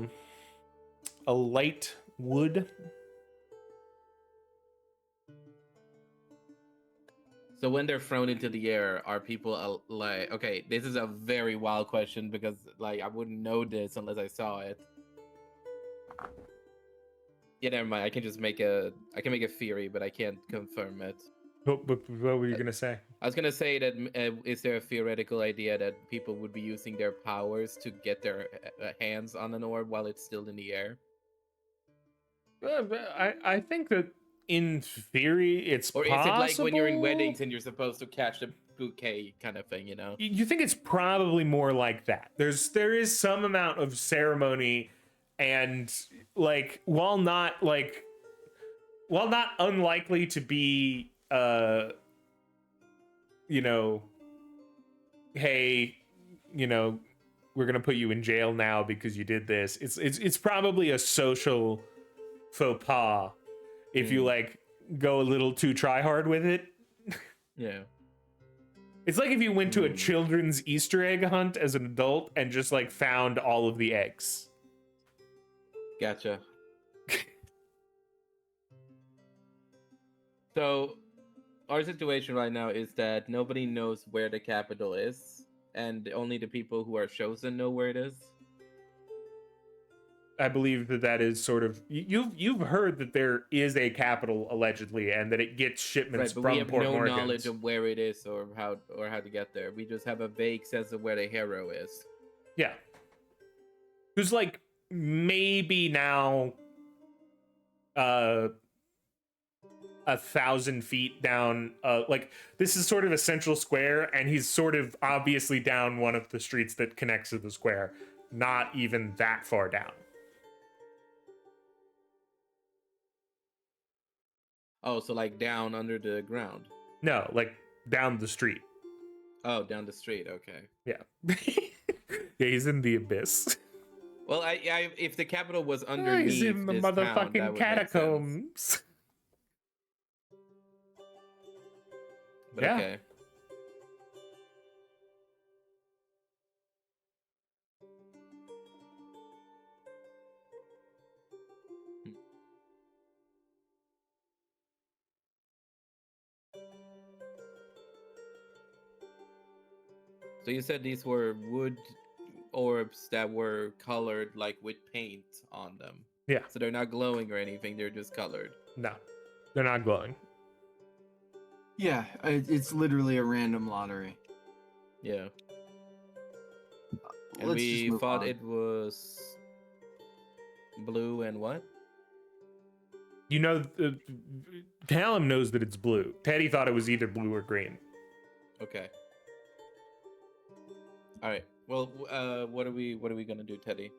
light wood. So when they're thrown into the air, are people like, okay, this is a very wild question because like I wouldn't know this unless I saw it. Yeah, never mind. I can make a theory, but I can't confirm it. What were you gonna say? I was gonna say that is there a theoretical idea that people would be using their powers to get their hands on an orb while it's still in the air? I think that in theory it's Or is possible. it like when you're in weddings and you're supposed to catch the bouquet kind of thing, you know? You think it's probably more like that. There is some amount of ceremony, and like while not unlikely to be you know, hey, you know, we're gonna put you in jail now because you did this. It's probably a social faux pas if you like go a little too try hard with it. Yeah. It's like if you went to a children's Easter egg hunt as an adult and just like found all of the eggs. Gotcha. So, our situation right now is that nobody knows where the capital is, and only the people who are chosen know where it is. I believe that is sort of you've heard that there is a capital allegedly, and that it gets shipments Right, but from we have Port no Morgan. knowledge of where it is or how to get there. We just have a vague sense of where the hero is. Yeah, who's like maybe now 1,000 feet down. Like this is sort of a central square, and he's sort of obviously down one of the streets that connects to the square, not even that far down. Oh, so like down under the ground. No, like down the street. Oh, down the street. Okay. Yeah. Yeah, he's in the abyss. Well, I if the capital was underneath He's in the this town, that motherfucking would make sense. catacombs. But Yeah. okay. So you said these were wood orbs that were colored like with paint on them. Yeah. So they're not glowing or anything, they're just colored. No, they're not glowing. Yeah, it's literally a random lottery. Yeah. And Let's just we move thought on. it was blue and what? You know, Callum knows that it's blue. Teddy thought it was either blue or green. Okay. All right. Well, what are we gonna do, Teddy?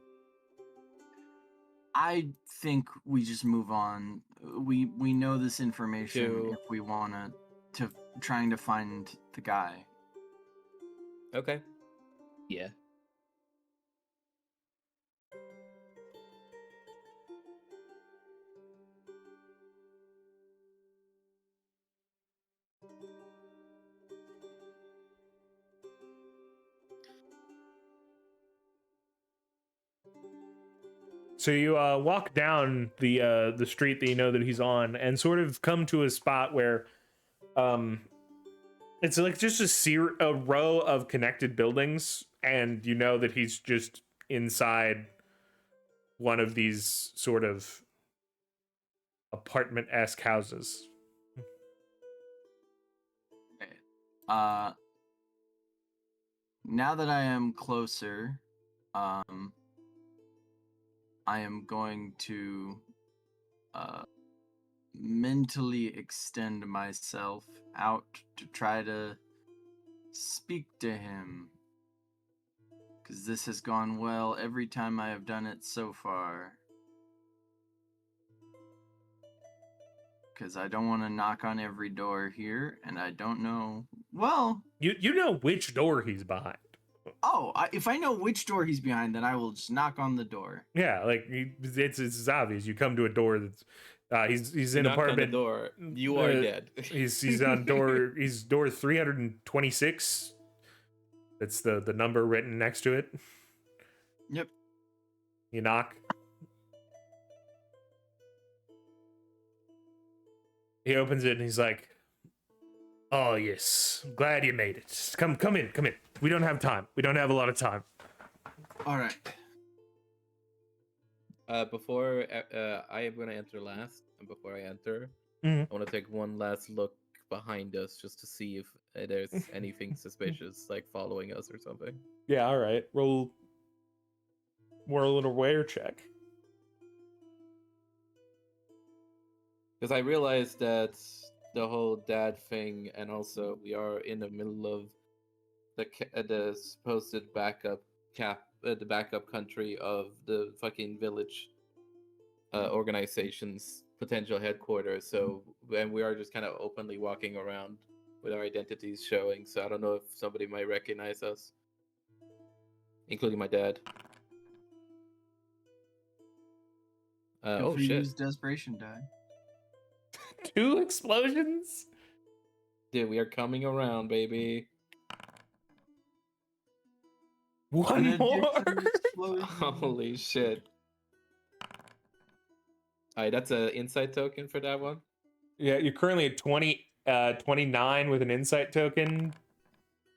I think we just move on. We know this information To- if we wanna to trying to find the guy. Okay. Yeah. So you walk down the street that you know that he's on, and sort of come to a spot where, it's like just a row of connected buildings, and you know that he's just inside one of these sort of apartment-esque houses. Now that I am closer, I am going to mentally extend myself out to try to speak to him. Because this has gone well every time I have done it so far. Because I don't want to knock on every door here, and I don't know. Well, You know which door he's behind. if I know which door he's behind, then I will just knock on the door. Yeah, like it's obvious. You come to a door that's he's in Knock on the apartment. door. You are dead. He's on door. He's door 326. That's the number written next to it. Yep. You knock. He opens it and he's like, "Oh yes, glad you made it. Come in. We don't have time. We don't have a lot of time." All right. Before I am gonna enter last, and before I enter, Mhm. I want to take one last look behind us just to see if there's anything suspicious, like following us or something. Yeah. All right. Roll a little aware check. Because I realized that the whole dad thing, and also we are in the middle of the supposed backup the backup country of the fucking village organization's potential headquarters. So, and we are just kind of openly walking around with our identities showing. So I don't know if somebody might recognize us, including my dad. Oh If you shit, use desperation die. 2 explosions. dude, we are coming around, baby. One An more. addiction explosion. Holy shit. Alright, that's an insight token for that one. Yeah, you're currently at 29 with an insight token.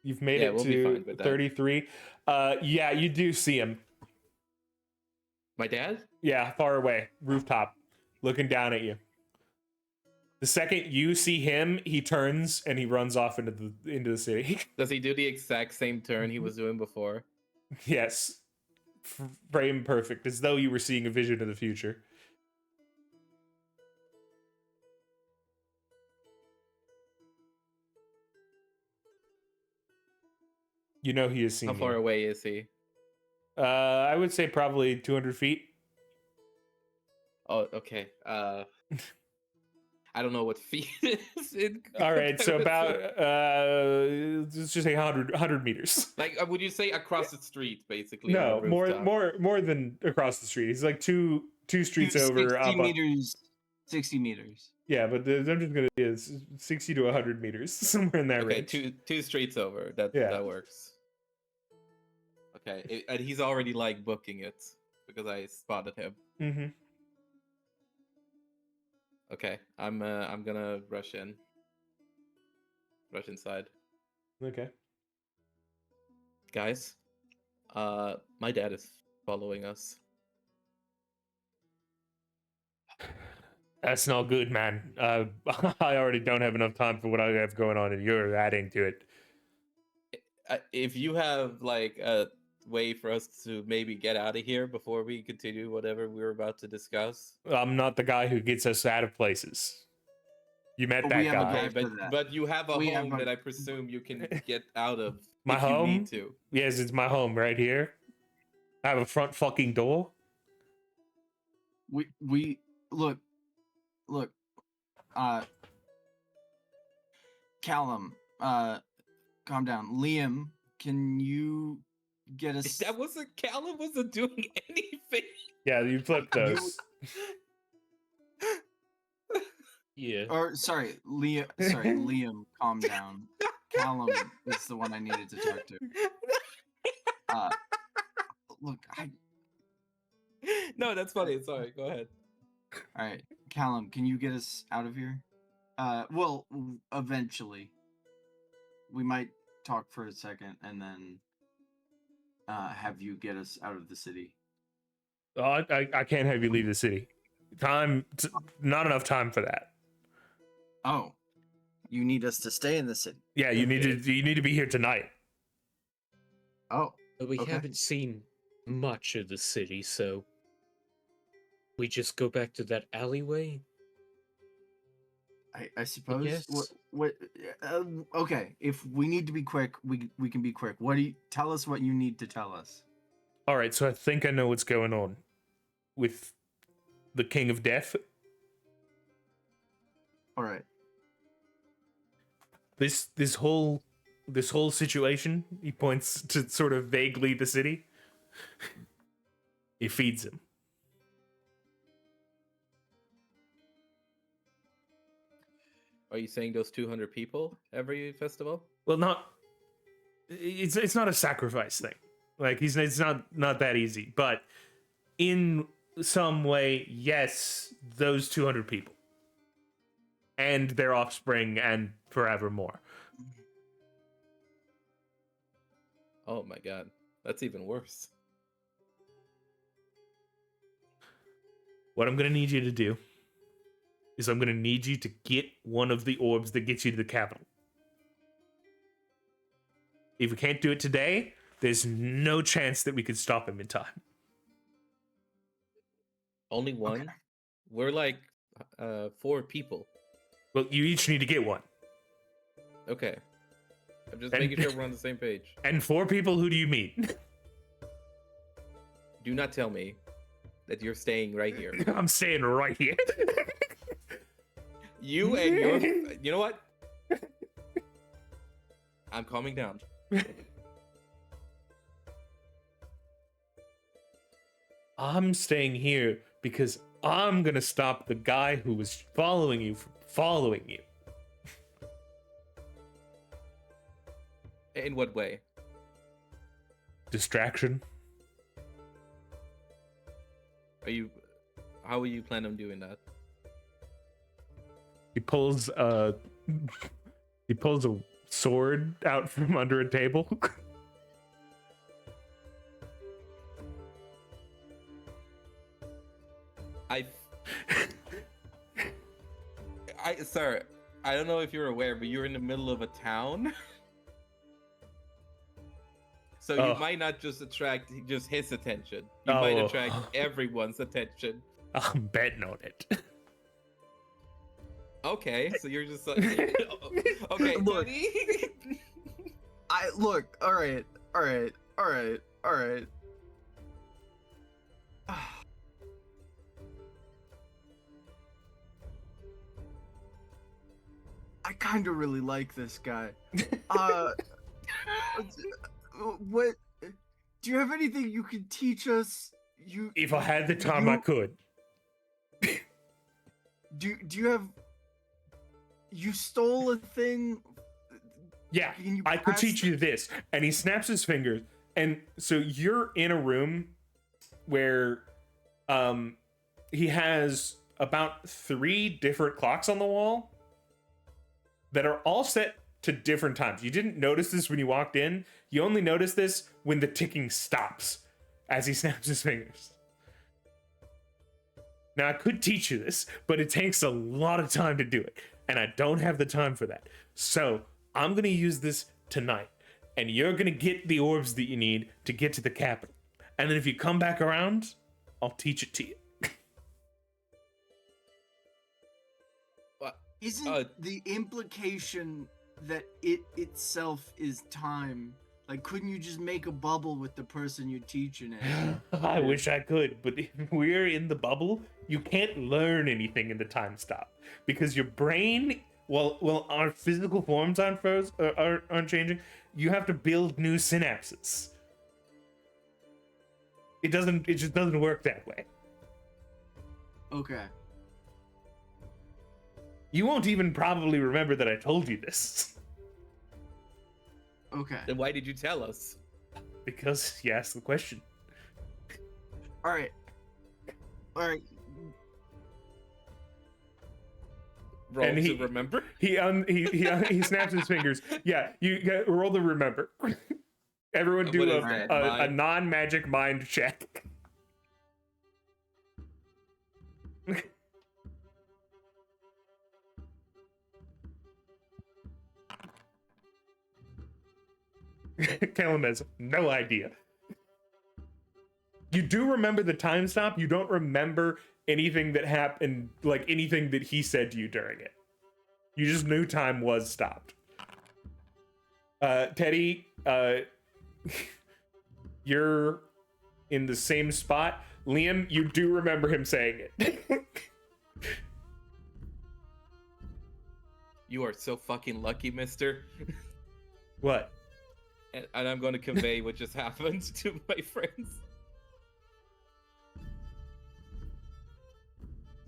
You've made Yeah, it we'll be to fine with that. 33. Yeah, you do see him. My dad? Yeah, far away, rooftop, looking down at you. The second you see him, he turns and he runs off into the city. Does he do the exact same turn he was doing before? Yes, frame perfect, as though you were seeing a vision of the future. You know he is seeing How far you. away is he? I would say probably 200 feet. Oh, okay. I don't know what feet is. All right, so about let's just say 100 meters. like, would you say across the street, basically? on No, a rooftop? more than across the street. He's like two streets over. 60 Up. meters. 60 meters. Yeah, but I'm just gonna is 60 to 100 meters, somewhere in that Okay, range. two streets over. That Yeah. that works. Okay, and he's already like booking it because I spotted him. Mm-hmm. Okay, I'm gonna rush inside, Okay. guys. My dad is following us. That's not good, man. I already don't have enough time for what I have going on, and you're adding to it. If you have like a way for us to maybe get out of here before we continue whatever we're about to discuss. I'm not the guy who gets us out of places. You met But that we have a guy. guy Okay, for that. but you have a We have home a- that I presume you can get out of My if home? you need to. Yes, it's my home right here. I have a front fucking door. We look, Callum, calm down. Liam, can you get us? That wasn't Callum wasn't doing anything. Yeah, you flip those. Yeah. Or sorry, Liam, calm down. Callum is the one I needed to talk to. Look, No, that's funny. Sorry, go ahead. all right, Callum, can you get us out of here? Well, eventually. We might talk for a second and then have you get us out of the city. Oh, I can't have you leave the city. Not enough time for that. Oh, You need us to stay in the city. Yeah, you need to be here tonight. Oh, But we Okay. haven't seen much of the city, so we just go back to that alleyway. I suppose. guess. What? Okay, if we need to be quick, we can be quick. What do you tell us? What you need to tell us? All right, so I think I know what's going on with the King of Death. All right. This whole situation, he points to sort of vaguely the city. He feeds him. Are you saying those 200 people every festival? Well, it's not a sacrifice thing. Like it's not that easy, but in some way, yes, those 200 people and their offspring and forevermore. Oh my god, that's even worse. What I'm gonna need you to do is I'm gonna need you to get one of the orbs that gets you to the capital. If we can't do it today, there's no chance that we could stop him in time. Only one? Okay. We're like 4 people. Well, you each need to get one. Okay. I'm just And- making sure we're on the same page. And 4 people, who do you meet? Do not tell me that you're staying right here. I'm staying right here. You and your... You know what? I'm calming down. I'm staying here because I'm gonna stop the guy who was following you from following you. In what way? Distraction. How will you plan on doing that? He pulls a sword out from under a table. Sir, I don't know if you're aware, but you're in the middle of a town. So you Oh. might not just attract just his attention. You might Oh. attract everyone's attention. I'm betting on it. Okay, so you're just like, okay, Look. buddy. I look. All right. All right. All right. All right. I kind of really like this guy. What? Do you have anything you can teach us? If I had the time, I You- could. Do you have? You stole a thing. Yeah, Can you I could pass teach you this. And he snaps his fingers. And so you're in a room where he has about 3 different clocks on the wall that are all set to different times. You didn't notice this when you walked in. You only notice this when the ticking stops as he snaps his fingers. Now, I could teach you this, but it takes a lot of time to do it. And I don't have the time for that. So I'm going to use this tonight. And you're going to get the orbs that you need to get to the capital. And then if you come back around, I'll teach it to you. Isn't the implication that it itself is time? Like, couldn't you just make a bubble with the person you're teaching it? I wish I could, but if we're in the bubble, you can't learn anything in the time stop. Because your brain, well, our physical forms aren't changing. You have to build new synapses. It just doesn't work that way. Okay. You won't even probably remember that I told you this. Okay. Then why did you tell us? Because you asked the question. All right. All right. Roll And to he- remember. He snaps his fingers. Yeah, roll the remember. Everyone What do is a that, a mind? non-magic mind check. Callum has no idea. You do remember the time stop. You don't remember anything that happened, like anything that he said to you during it. You just knew time was stopped. Teddy, you're in the same spot. Liam, you do remember him saying it. You are so fucking lucky, mister. What? And I'm going to convey what just happened to my friends.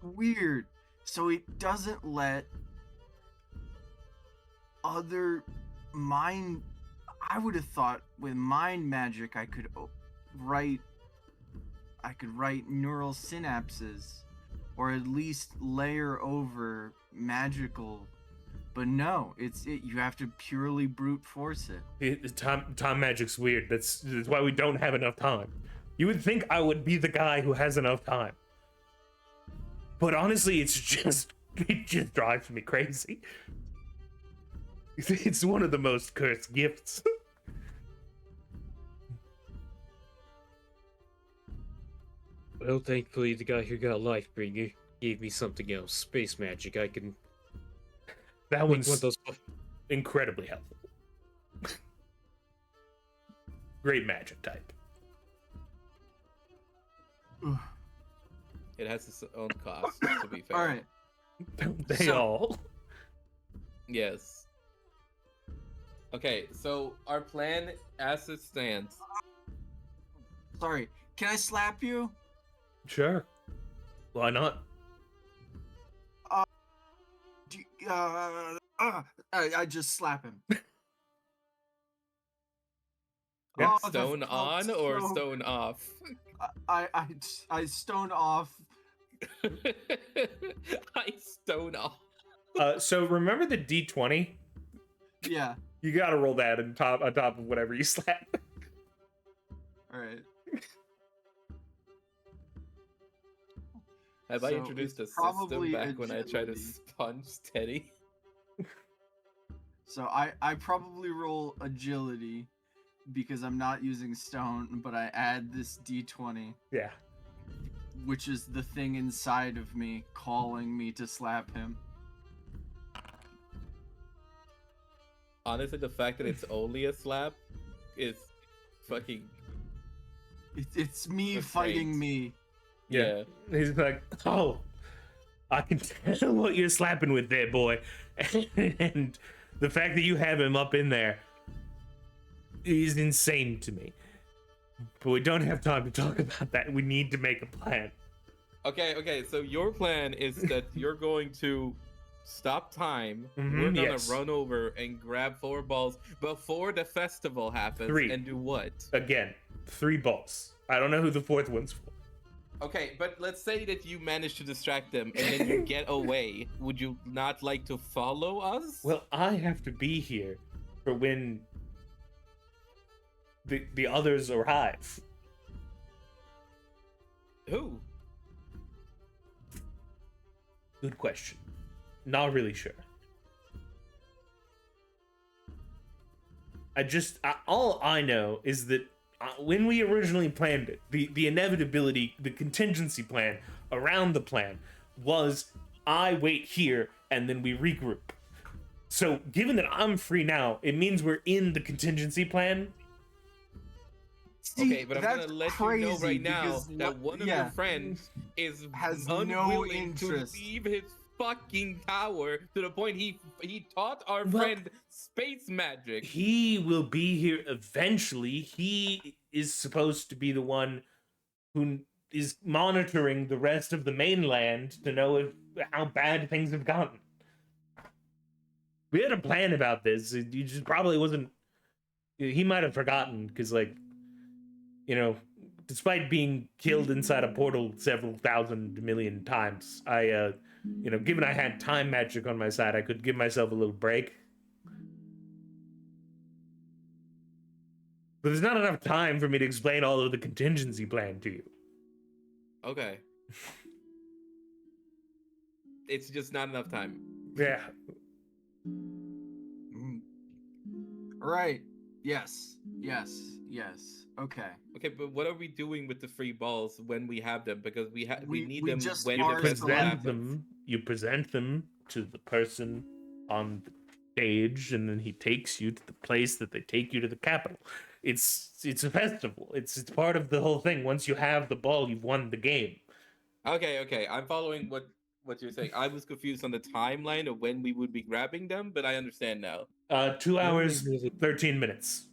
Weird. So it doesn't let other mind. I would have thought with mind magic I could write neural synapses, or at least layer over magical. But no, you have to purely brute force it. Time magic's weird. That's why we don't have enough time. You would think I would be the guy who has enough time. But honestly, it just drives me crazy. It's one of the most cursed gifts. Well, thankfully, the guy who got Lifebringer gave me something else. Space magic. I can That make one's one of those. incredibly helpful. Great magic type. It has its own cost, to be fair. All right. Don't they So- all? Yes. Okay, so our plan as it stands. Sorry. Can I slap you? Sure. Why not? I just slap him. Yeah. Oh, that Stone felt on or so- stone off? I stone off. I stone off. So remember the D20? Yeah. You gotta roll that on top of whatever you slap. All right. Have I So introduced a it's system probably back when I tried to agility. sponge Teddy? So I probably roll agility because I'm not using stone, but I add this D20, Yeah. which is the thing inside of me calling me to slap him. Honestly, the fact that it's only a slap is fucking It's me That's fighting great. me. yeah. He's like, oh, I can tell what you're slapping with there, boy. And the fact that you have him up in there is insane to me. But we don't have time to talk about that. We need to make a plan. Okay, so your plan is that you're going to stop time. Mhm, We're gonna yes. run over and grab 4 balls before the festival happens 3. and do what? Again, 3 balls. I don't know who the 4th one's for. Okay, but let's say that you manage to distract them and then you get away. Would you not like to follow us? Well, I have to be here for when the others arrive. Who? Good question. Not really sure. All I know is that when we originally planned it, the inevitability, the contingency plan around the plan was I wait here and then we regroup. So given that I'm free now, it means we're in the contingency plan. See, Okay, but I'm that's gonna let crazy you know right now because that one of yeah. your friends is Has no unwilling to interest. leave his fucking tower to the point he taught our Well- friend space magic. He will be here eventually. He is supposed to be the one who is monitoring the rest of the mainland to know how bad things have gotten. We had a plan about this. He just probably wasn't. He might have forgotten because, like, you know, despite being killed inside a portal several thousand million times, given I had time magic on my side, I could give myself a little break. But there's not enough time for me to explain all of the contingency plan to you. Okay. It's just not enough time. Yeah. Right. Yes. Yes. Yes. Okay. Okay, but what are we doing with the free balls when we have them? Because we We- need we them just when You are the festival selective. present happens. them. You present them to the person on the stage, and then he takes you to the place that they take you to the capital. It's a festival. It's part of the whole thing. Once you have the ball, you've won the game. Okay, I'm following what you're saying. I was confused on the timeline of when we would be grabbing them, but I understand now. 2 hours, really- 13 minutes.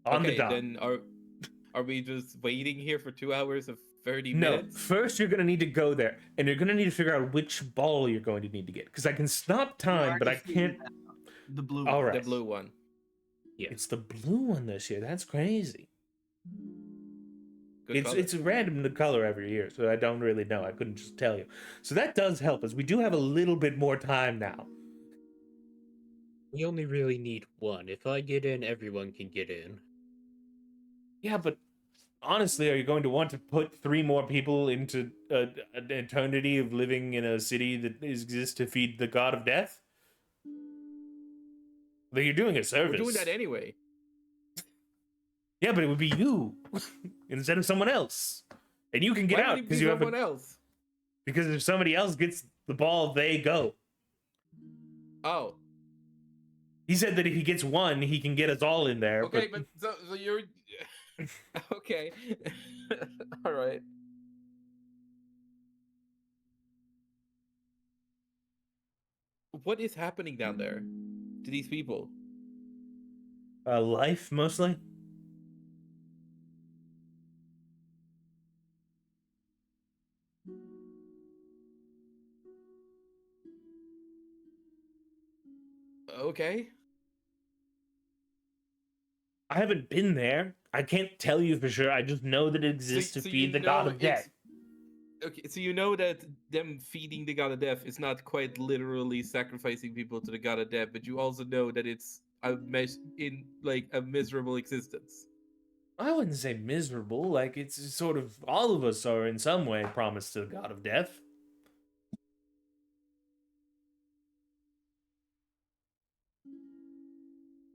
On the Okay, dot. then are we just waiting here for 2 hours of 30 No, minutes? first you're gonna need to go there, and you're gonna need to figure out which ball you're going to need to get. Because I can stop We time, but I already figured can't. that out. The blue. All one. right. The blue one. It's the blue one this year. That's crazy. Good color. It's random the color every year, so I don't really know. I couldn't just tell you. So that does help us. We do have a little bit more time now. We only really need one. If I get in, everyone can get in. Yeah, but honestly, are you going to want to put 3 more people into an eternity of living in a city that exists to feed the god of death? Like, you're doing a service. We're doing that anyway. Yeah, but it would be you instead of someone else, and you can get Why out would it be because you have someone else? because if somebody else gets the ball, they go. Oh, He said that if he gets one, he can get us all in there. okay, but so you're okay. All right. What is happening down there to these people? Life mostly. Okay. I haven't been there. I can't tell you for sure. I just know that it exists to so feed you the god know of death. Okay, so you know that them feeding the god of death is not quite literally sacrificing people to the god of death, but you also know that it's a a miserable existence. I wouldn't say miserable. Like, it's sort of all of us are in some way promised to the god of death.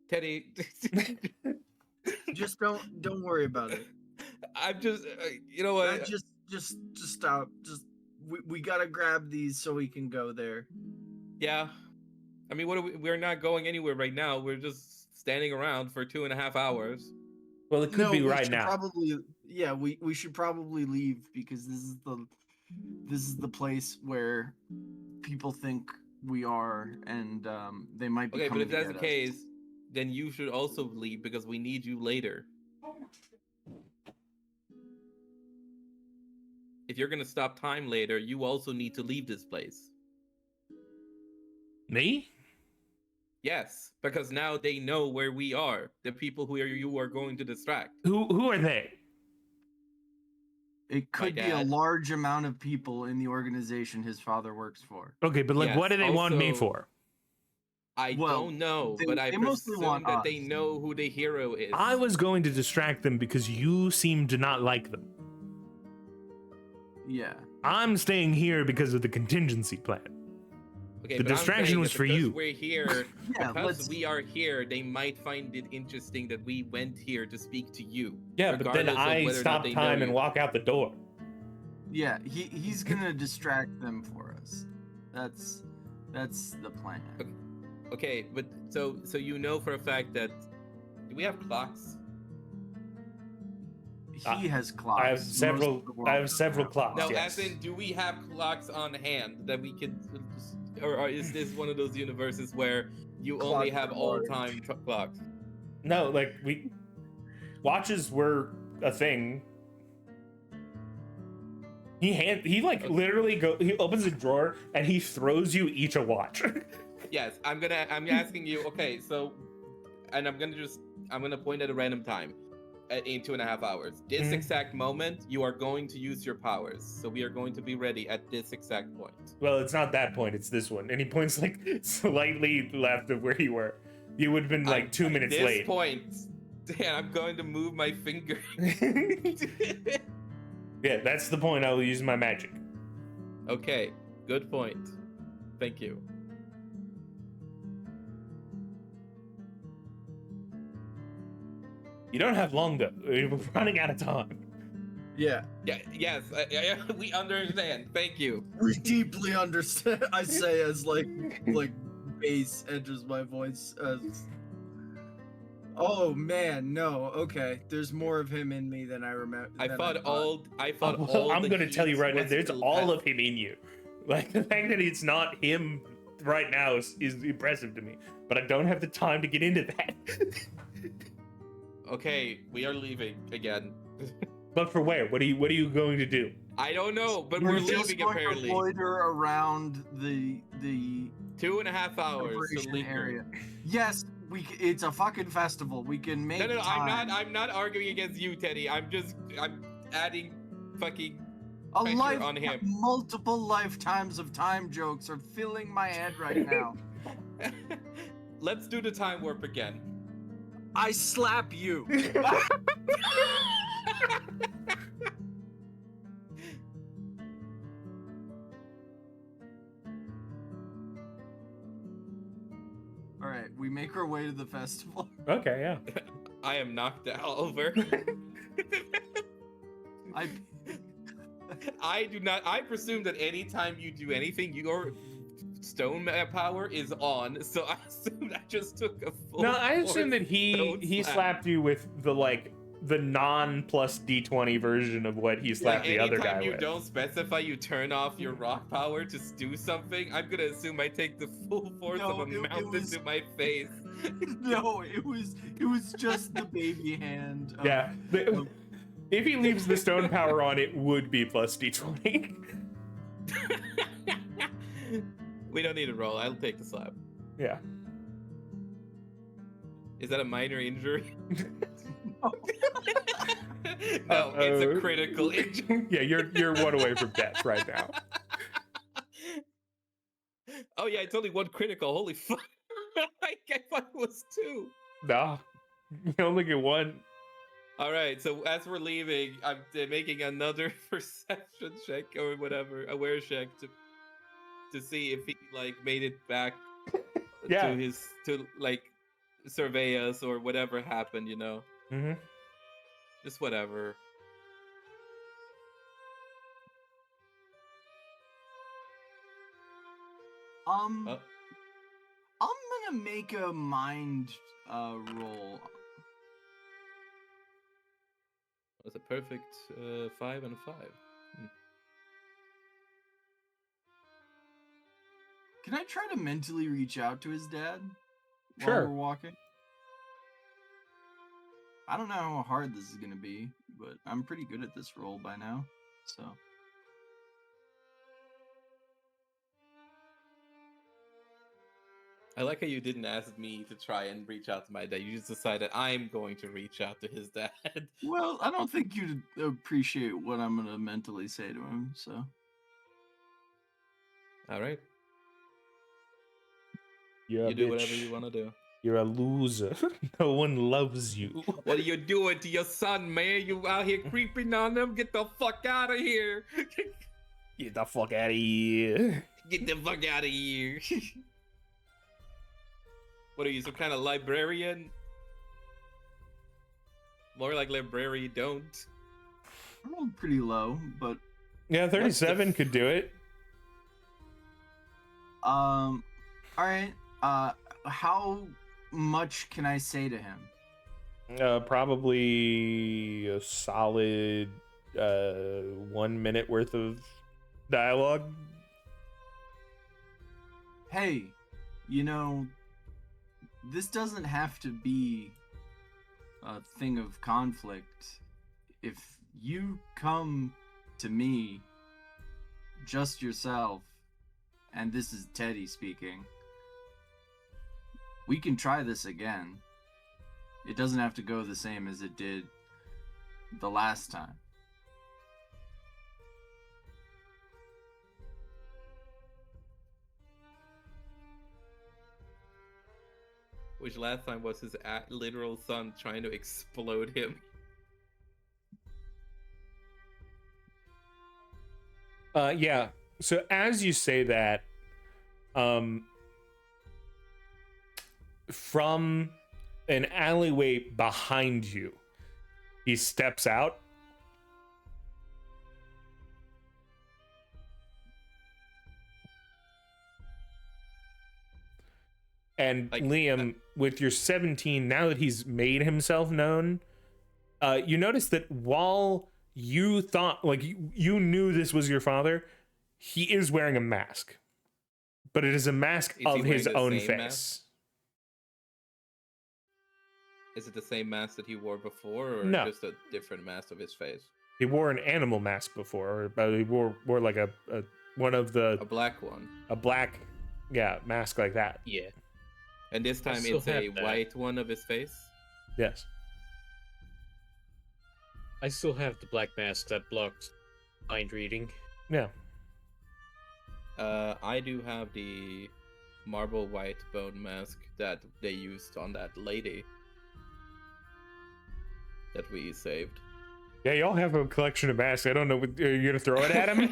Teddy, Just don't worry about it. I'm just, you know what? Just stop. Just we gotta grab these so we can go there. Yeah. I mean, what are we're not going anywhere right now. We're just standing around for 2.5 hours. Well, it could be we right should now. Probably, yeah. We should probably leave because this is the place where people think we are, and they might be. Okay, but coming if that's to the get us. case, then you should also leave because we need you later. If you're gonna stop time later, you also need to leave this place. Me? Yes, because now they know where we are. The people who you are going to distract. Who are they? It could be a dad. large amount of people in the organization his father works for. Okay, but like, what do Yes, they want me also- for? I Well, don't know, they- but I they mostly presume want that they us. know who the hero is. I was going to distract them because you seem to not like them. Yeah. I'm staying here because of the contingency plan. Okay, the but I'm distraction saying was that for because you. We're here Yeah, because let's- we are here. They might find it interesting that we went here to speak to you. Yeah, but then regardless of I whether or not stop they know time and you. walk out the door. Yeah, he's gonna distract them for us. That's the plan. Okay, but so you know for a fact that do we have clocks? He has clocks. I have Most several. of the world I have doesn't several have clocks. No, yes. as in, do we have clocks on hand that we can, or is this one of those universes where you only Clock have are all large. time clocks? No, like watches were a thing. He like literally he opens a drawer and he throws you each a watch. Yes, I'm asking you. Okay, so, and I'm gonna point at a random time, in 2.5 hours. This Mhm. exact moment, you are going to use your powers. So we are going to be ready at this exact point. Well, it's not that point, it's this one. And he points like slightly left of where you were. You would have been like 2 minutes this late. point, Dan, I'm going to move my finger. Yeah, that's the point I will use my magic. Okay, good point. Thank you. You don't have long though. We're running out of time. Yeah, Yeah, yes, we understand. Thank you. we deeply understand. I say as like bass enters my voice. Oh man, no. Okay, there's more of him in me than I remember. I thought Well, all. I'm the gonna tell you heat right now, was there's still all left. of him in you. Like the fact that it's not him right now is impressive to me. But I don't have the time to get into that. Okay, we are leaving again. But for where? What are you going to do? I don't know, but We're we're just leaving going apparently. to loiter around the 2.5 hours to celebration leave. area. Yes, it's a fucking festival. We can make No, time. I'm not arguing against you, Teddy. I'm adding fucking A pressure life, on him. multiple lifetimes of time jokes are filling my head right now. Let's do the time warp again. I slap you. All right, we make our way to the festival. Okay, yeah. I am knocked over. I do not. I presume that anytime you do anything, your stone power is on. So I assumed I just took a full. No, I assume force that he stone slap. slapped you with the non plus D20 version of what he slapped Like the other anytime guy you with. don't specify, you turn off your rock power to do something. I'm gonna assume I take the full force No, of a it mountain was- to my face. No, it was just the baby hand. Of, Yeah. If he leaves the stone power on, it would be plus D20. We don't need to roll. I'll take the slap. Yeah. Is that a minor injury? No, it's a critical injury. Yeah, you're one away from death right now. Oh yeah, it's only one critical. Holy fuck! I thought it was two. Nah, you only get one. All right, so as we're leaving, I'm making another perception check or whatever, aware check to see if he like made it back Yeah. to like survey us or whatever happened, you know. Mm-hmm. Just whatever. Oh, I'm gonna make a mind roll. that's a perfect 5 and a 5. Can I try to mentally reach out to his dad while Sure. we're walking? I don't know how hard this is gonna be, but I'm pretty good at this role by now. So I like how you didn't ask me to try and reach out to my dad. You just decided I'm going to reach out to his dad. well, I don't think you'd appreciate what I'm gonna mentally say to him. So All right, You're you do whatever you want to do. You're a loser. No one loves you. What are you doing to your son, man? You out here creeping on him? Get the fuck out of here! Get the fuck out of here. Get the fuck out of here! What are you, some kind of librarian? More like librarian don't. I rolled pretty low, but Yeah, 37 could do it. all right. How much can I say to him? Probably a solid 1 minute worth of dialogue. Hey, you know, this doesn't have to be a thing of conflict. If you come to me, just yourself, and this is Teddy speaking, we can try this again. It doesn't have to go the same as it did the last time. Which last time was his literal son trying to explode him. Yeah. So as you say that, from an alleyway behind you, He steps out. And Like, Liam, with your 17, now that he's made himself known, you notice that while you thought, like, you knew this was your father, he is wearing a mask. But it is a mask Is he of wearing his the own same face. mask? Is it the same mask that he wore before, or No. just a different mask of his face? He wore an animal mask before, or he wore like a one of the A black one. a black, yeah, mask like that. Yeah. And this I time still it's a have that. white one of his face? Yes. I still have the black mask that blocked mind reading. Yeah. I do have the marble white bone mask that they used on that lady that we saved. Yeah, y'all have a collection of masks. I don't know. Are you gonna throw it at him?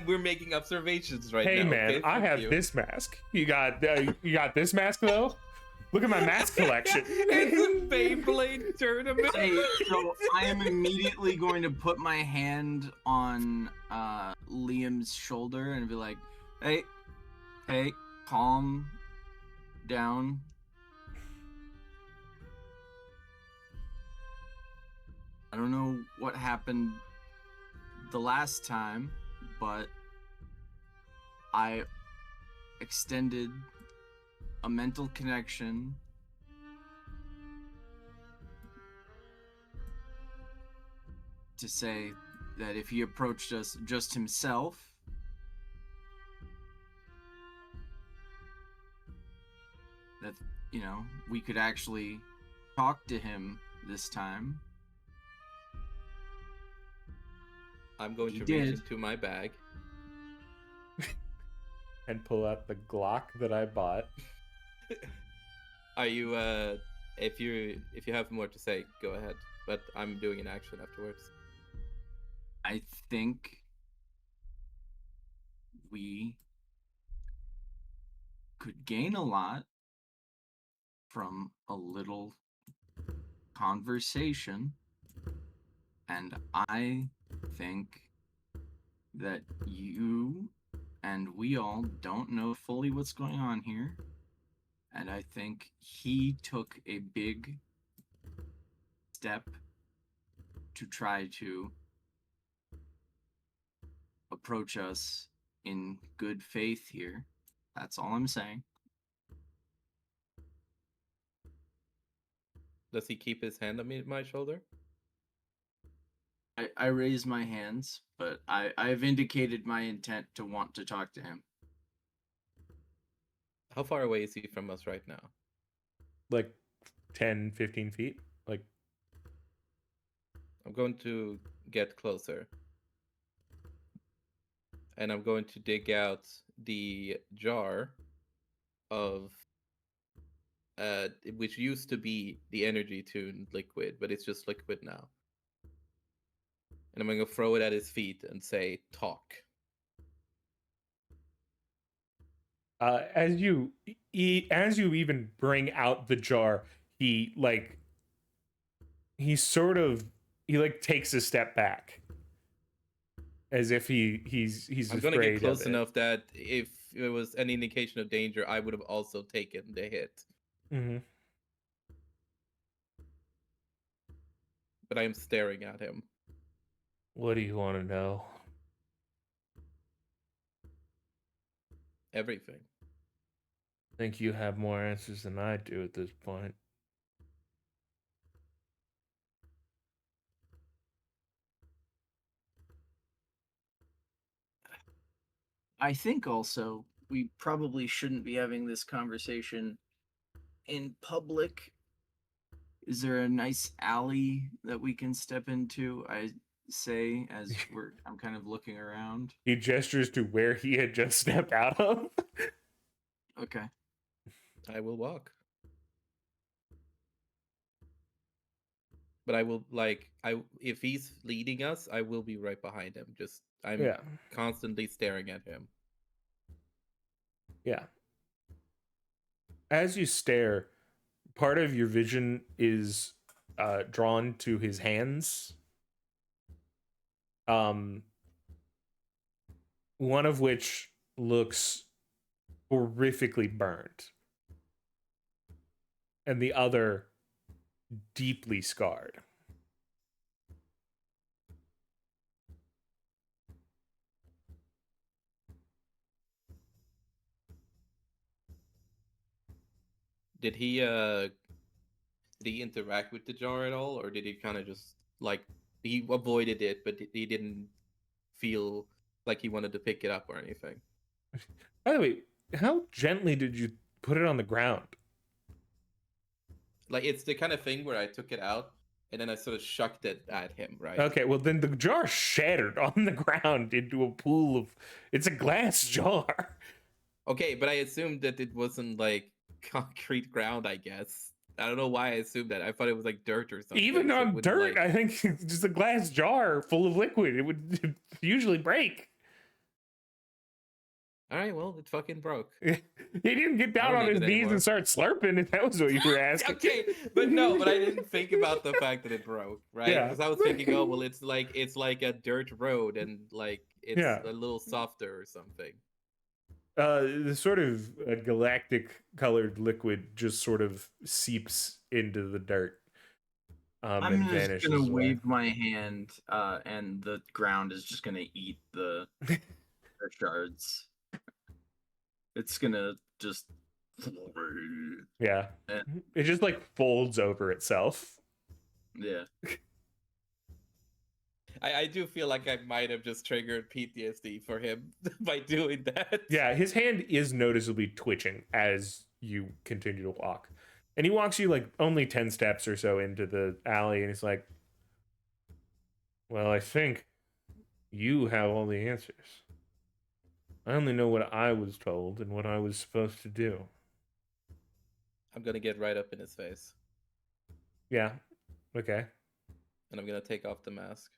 We're making observations right Hey now. man, okay? I Fuck have you. this mask. You got this mask though. Look at my mask collection. It's a Beyblade tournament. Hey, so I am immediately going to put my hand on Liam's shoulder and be like, hey, calm down. I don't know what happened the last time, but I extended a mental connection to say that if he approached us just himself, that, you know, we could actually talk to him this time. I'm going He to did. reach into my bag. And pull out the Glock that I bought. Are you if you have more to say, go ahead. But I'm doing an action afterwards. I think we could gain a lot from a little conversation, and I think that you and we all don't know fully what's going on here, and I think he took a big step to try to approach us in good faith here. That's all I'm saying. Does he keep his hand on my shoulder? I raise my hands, but I've indicated my intent to want to talk to him. How far away is he from us right now? Like 10, 15 feet. Like, I'm going to get closer. And I'm going to dig out the jar of which used to be the energy tuned liquid, but it's just liquid now. And I'm going to throw it at his feet and say, talk. as you even bring out the jar, he takes a step back, as if he's I'm going to afraid get close of it. enough that if there was any indication of danger, I would have also taken the hit. Mm-hmm. But I am staring at him. What do you want to know? Everything. I think you have more answers than I do at this point. I think also we probably shouldn't be having this conversation in public. Is there a nice alley that we can step into? I say as I'm kind of looking around. He gestures to where he had just stepped out of. Okay. I will walk. But I will if he's leading us, I will be right behind him. I'm Yeah. constantly staring at him. Yeah. As you stare, part of your vision is drawn to his hands. One of which looks horrifically burned, and the other deeply scarred. Did he interact with the jar at all, or did he kind of just like he avoided it, but he didn't feel like he wanted to pick it up or anything? By the way, how gently did you put it on the ground? Like it's the kind of thing where I took it out and then I sort of shucked it at him, right? Okay, well then the jar shattered on the ground into a pool of. It's a glass jar. Okay, but I assumed that it wasn't like concrete ground, I guess. I don't know why I assumed that. I thought it was like dirt or something. Even so it on wouldn't, dirt, like- I think it's just a glass jar full of liquid. It would usually break. All right, well, it fucking broke. He didn't get down don't on need his it knees anymore. and start slurping if that was what you were asking. Okay, but I didn't think about the fact that it broke, right? Yeah. Because I was thinking, oh well, it's like a dirt road and like it's Yeah. a little softer or something. The sort of galactic colored liquid just sort of seeps into the dirt and I'm vanishes just gonna away. wave my hand, and the ground is just gonna eat the shards. It's gonna just. Yeah. Eh. It just like folds over itself. Yeah. I do feel like I might have just triggered PTSD for him by doing that. Yeah, his hand is noticeably twitching as you continue to walk. And he walks you like only 10 steps or so into the alley, and he's like, well, I think you have all the answers. I only know what I was told and what I was supposed to do. I'm gonna get right up in his face, Yeah. Okay. and I'm gonna take off the mask.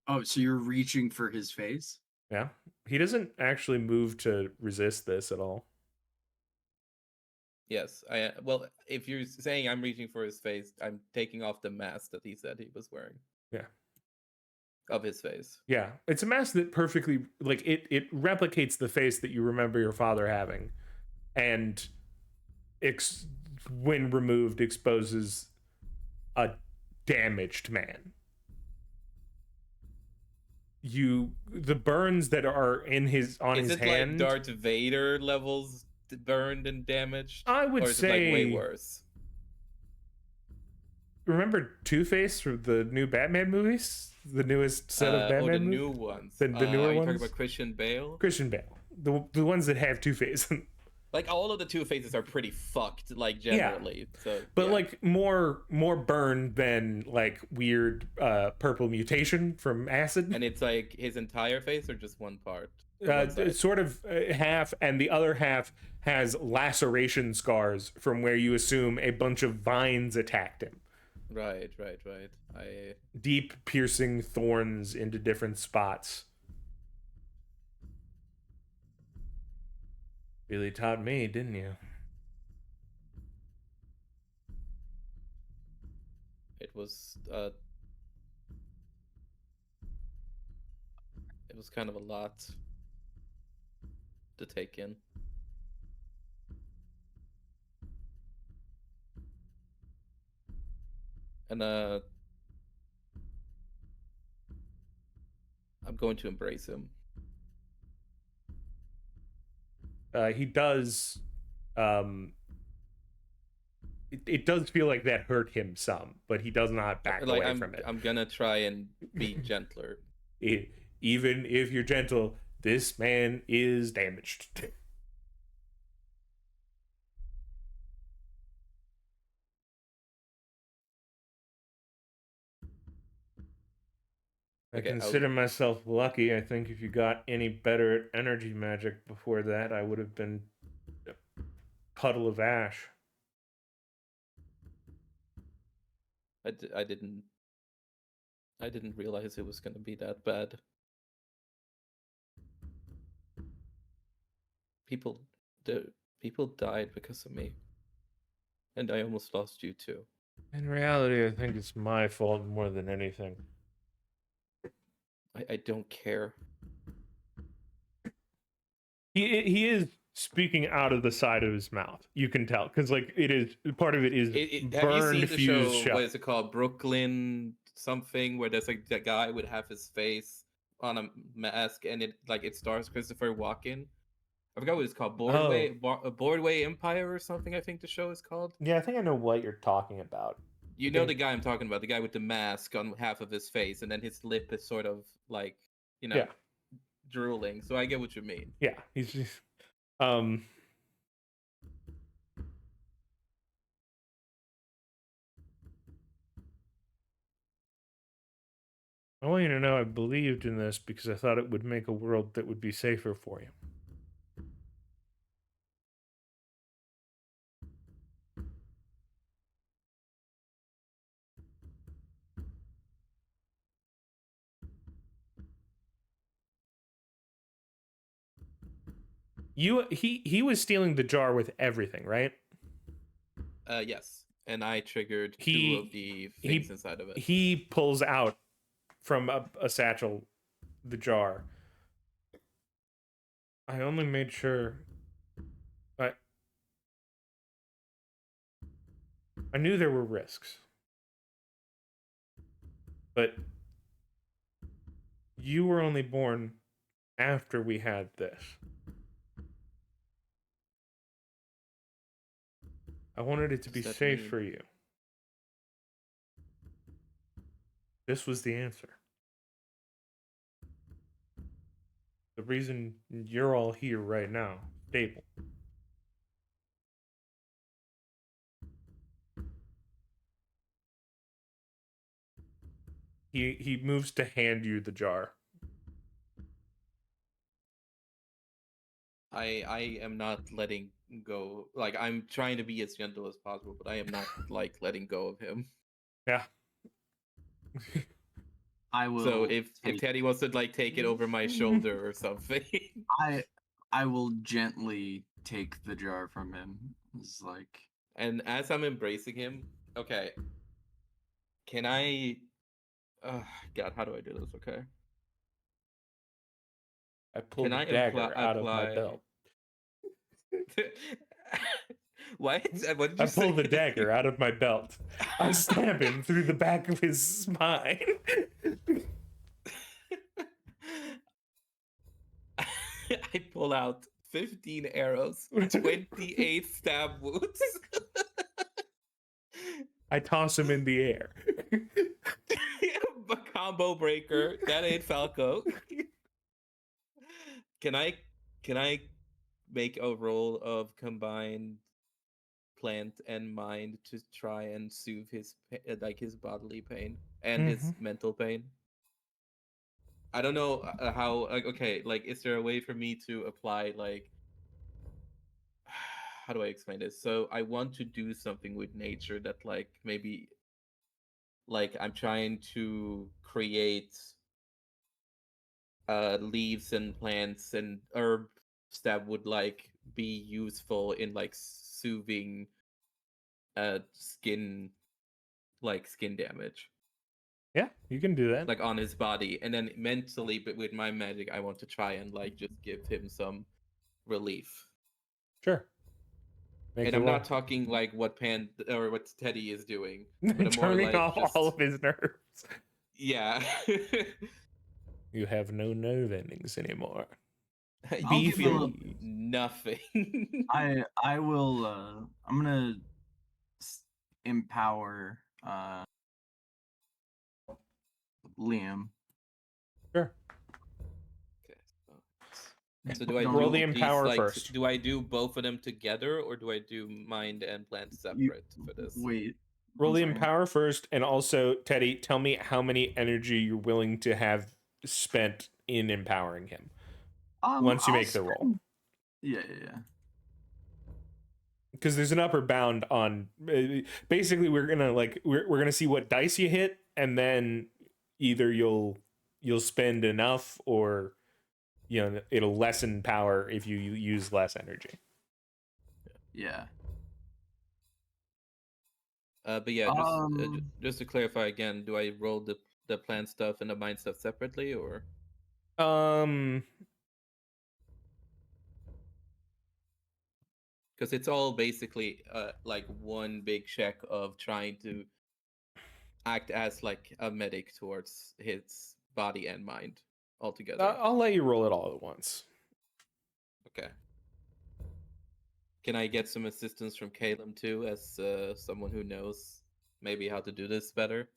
Oh, so you're reaching for his face? Yeah. He doesn't actually move to resist this at all. Yes, well, if you're saying I'm reaching for his face, I'm taking off the mask that he said he was wearing. Yeah. Of his face. Yeah. It's a mask that perfectly, like, it replicates the face that you remember your father having. And when removed, exposes a damaged man. The burns that are on Is his it hand. like Darth Vader levels burned and damaged? I would Or is say, it like way worse? remember Two-Face from the new Batman movies? The newest set of Batman the movies? new ones. The newer are you ones? talking about Christian Bale? Christian Bale. The ones that have Two-Face. Like all of the Two Faces are pretty fucked, like generally. So, But yeah. like more burned than like weird purple mutation from acid. And it's like his entire face or just one part? One side? It's sort of half, and the other half has laceration scars from where you assume a bunch of vines attacked him. Right. Deep piercing thorns into different spots. Really taught me, didn't you? It was kind of a lot to take in. And I'm going to embrace him. He does. It does feel like that hurt him some, but he does not back Like away from it. I'm gonna try and be gentler. Even if you're gentle, this man is damaged. I Okay, consider myself lucky. I think if you got any better at energy magic before that, I would have been a puddle of ash. I didn't realize it was gonna be that bad. People died because of me. And I almost lost you too. In reality, I think it's my fault more than anything. I don't care. He is speaking out of the side of his mouth. You can tell because like it is part of it is Have you burned, seen the fused show? shut. What is it called? Brooklyn something, where there's like that guy would have his face on a mask, and it stars Christopher Walken. I forgot what it's called. Boardway Empire or something. I think the show is called. Yeah, I think I know what you're talking about. You know the guy I'm talking about, the guy with the mask on half of his face, and then his lip is sort of like, Yeah. drooling. So I get what you mean. Yeah, he's just I want you to know I believed in this because I thought it would make a world that would be safer for you. He was stealing the jar with everything, right? Yes. And I triggered He- 2 of the things inside of it. He pulls out from a satchel the jar. I only made sure I knew there were risks. But you were only born after we had this. I wanted it to be Does that safe mean- for you. This was the answer. The reason you're all here right now, stable. He moves to hand you the jar. I am not letting go. Like, I'm trying to be as gentle as possible, but I am not like letting go of him. Yeah. I will. So if take- Teddy wants to like take it over my shoulder or something. I will gently take the jar from him. It's like And as I'm embracing him, okay. Can I God, how do I do this? Okay. I pulled Can a I dagger out of my apply- belt. What? What did you I pulled say? the dagger out of my belt. I stab him through the back of his spine. I pull out 15 arrows, 28 stab wounds. I toss him in the air. A combo breaker. That ain't Falco. Can I make a roll of combined plant and mind to try and soothe his his bodily pain and his mental pain? I don't know how. Okay, like, is there a way for me to apply like? How do I explain this? So I want to do something with nature that like maybe like I'm trying to create leaves and plants and herbs that would like be useful in like soothing skin damage Yeah, you can do that. like on his body, and then mentally, but with my magic I want to try and like just give him some relief. Sure. Make And it I'm roll. not talking like what what Teddy is doing, but more Turning like off just- all of his nerves. yeah. You have no nerve endings anymore. You I'll give feel him nothing. I will. I'm gonna empower Liam. Sure. Okay, so do I Roll do the these, empower like, first. Do I do both of them together, or do I do mind and plant separate for this? Wait. Roll one the second. empower first, and also, Teddy, tell me how many energy you're willing to have spent in empowering him once you I'll make the roll. spend- Yeah. Because there's an upper bound on. Basically, we're gonna see what dice you hit, and then either you'll spend enough, or it'll lessen power if you use less energy. Yeah. But yeah, just to clarify again, do I roll the plant stuff and the mind stuff separately, or Um, because it's all basically like one big check of trying to act as like a medic towards his body and mind altogether. I'll let you roll it all at once. Okay. Can I get some assistance from Caleb too, as someone who knows maybe how to do this better?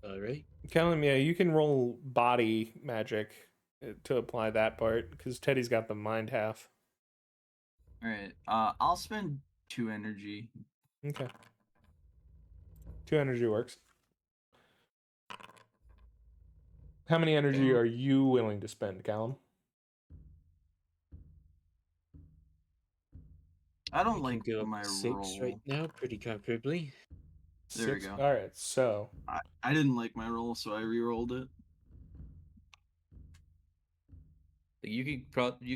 All right. Callum, yeah, you can roll body magic to apply that part because Teddy's got the mind half. All right. I'll spend 2 energy. Okay. 2 energy works. How many energy are you willing to spend, Callum? I don't I like can go up my to 6 roll. right now, pretty comfortably. There we 6? go. All right, so I didn't like my roll, so I re-rolled it. You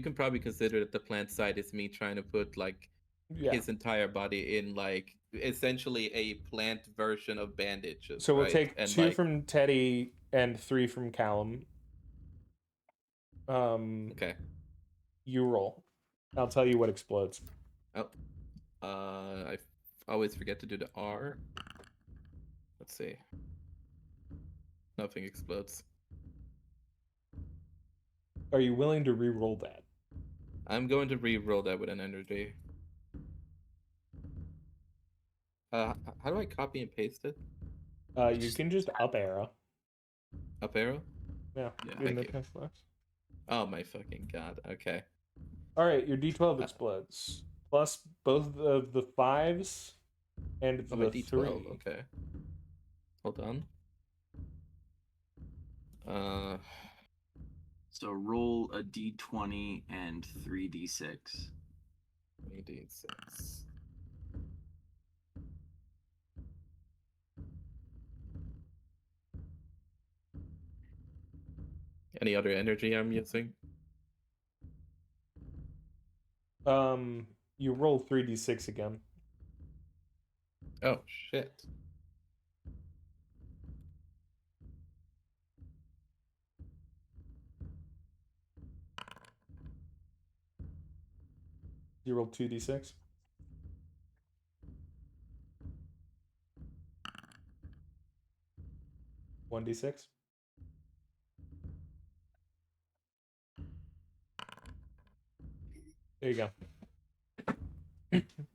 can probably consider that the plant side is me trying to put like yeah. his entire body in like essentially a plant version of bandages. So we'll right? take And 2 like, from Teddy and 3 from Callum. okay. You roll. I'll tell you what explodes. Oh, I always forget to do the R. Let's see. Nothing explodes. Are you willing to re-roll that? I'm going to re-roll that with an energy. How do I copy and paste it? You can just up arrow. Up arrow? Yeah, Yeah, in thank the you. text box. Oh my fucking god. Okay. All right, your D12 explodes. Plus both of the 5s and Oh, my the D12. 3. Okay. Hold on. So roll a d20 and 3d6. 3d6. Any other energy I'm using? You roll 3d6 again. Oh shit. You roll 2d6. 1d6. There you go.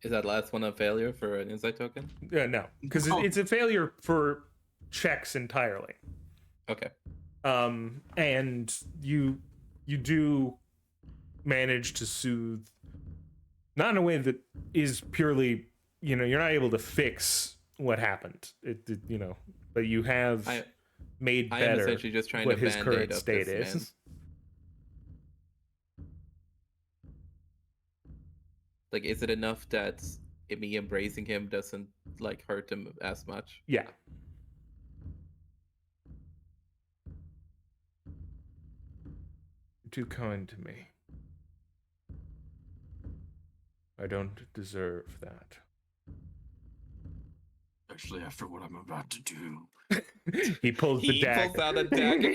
Is that last one a failure for an insight token? No, because Oh. it's a failure for checks entirely. Okay. And you do manage to soothe, not in a way that is purely, you're not able to fix what happened. But you have made I am better essentially just trying what to his band-aid current up state this is. man. Like, is it enough that me embracing him doesn't like hurt him as much? Yeah. You're too kind to me. I don't deserve that. Especially after what I'm about to do. He pulls the He dagger. pulls out a dagger.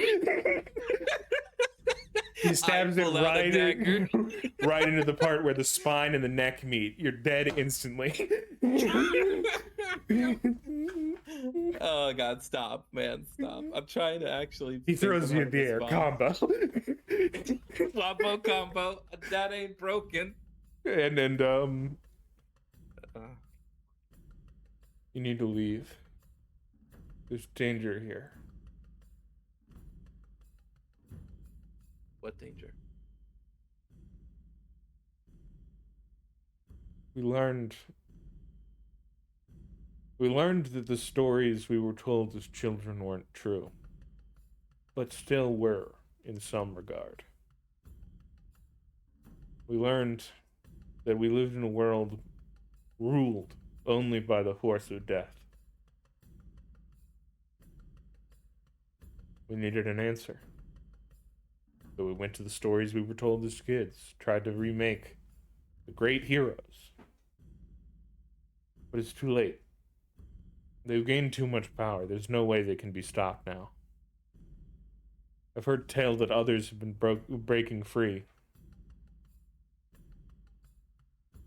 He stabs it pull out a dagger. right into the part where the spine and the neck meet. You're dead instantly. Oh god, stop, man, stop. I'm trying to actually. He think throws of you how in the to air. respond. Combo. Combo. That ain't broken. And Uh, you need to leave. There's danger here. what danger? We learned that the stories we were told as children weren't true, but still were in some regard. We learned that we lived in a world ruled only by the horse of death. We needed an answer. So we went to the stories we were told as kids, tried to remake the great heroes. But it's too late. They've gained too much power. There's no way they can be stopped now. I've heard tale that others have been breaking free.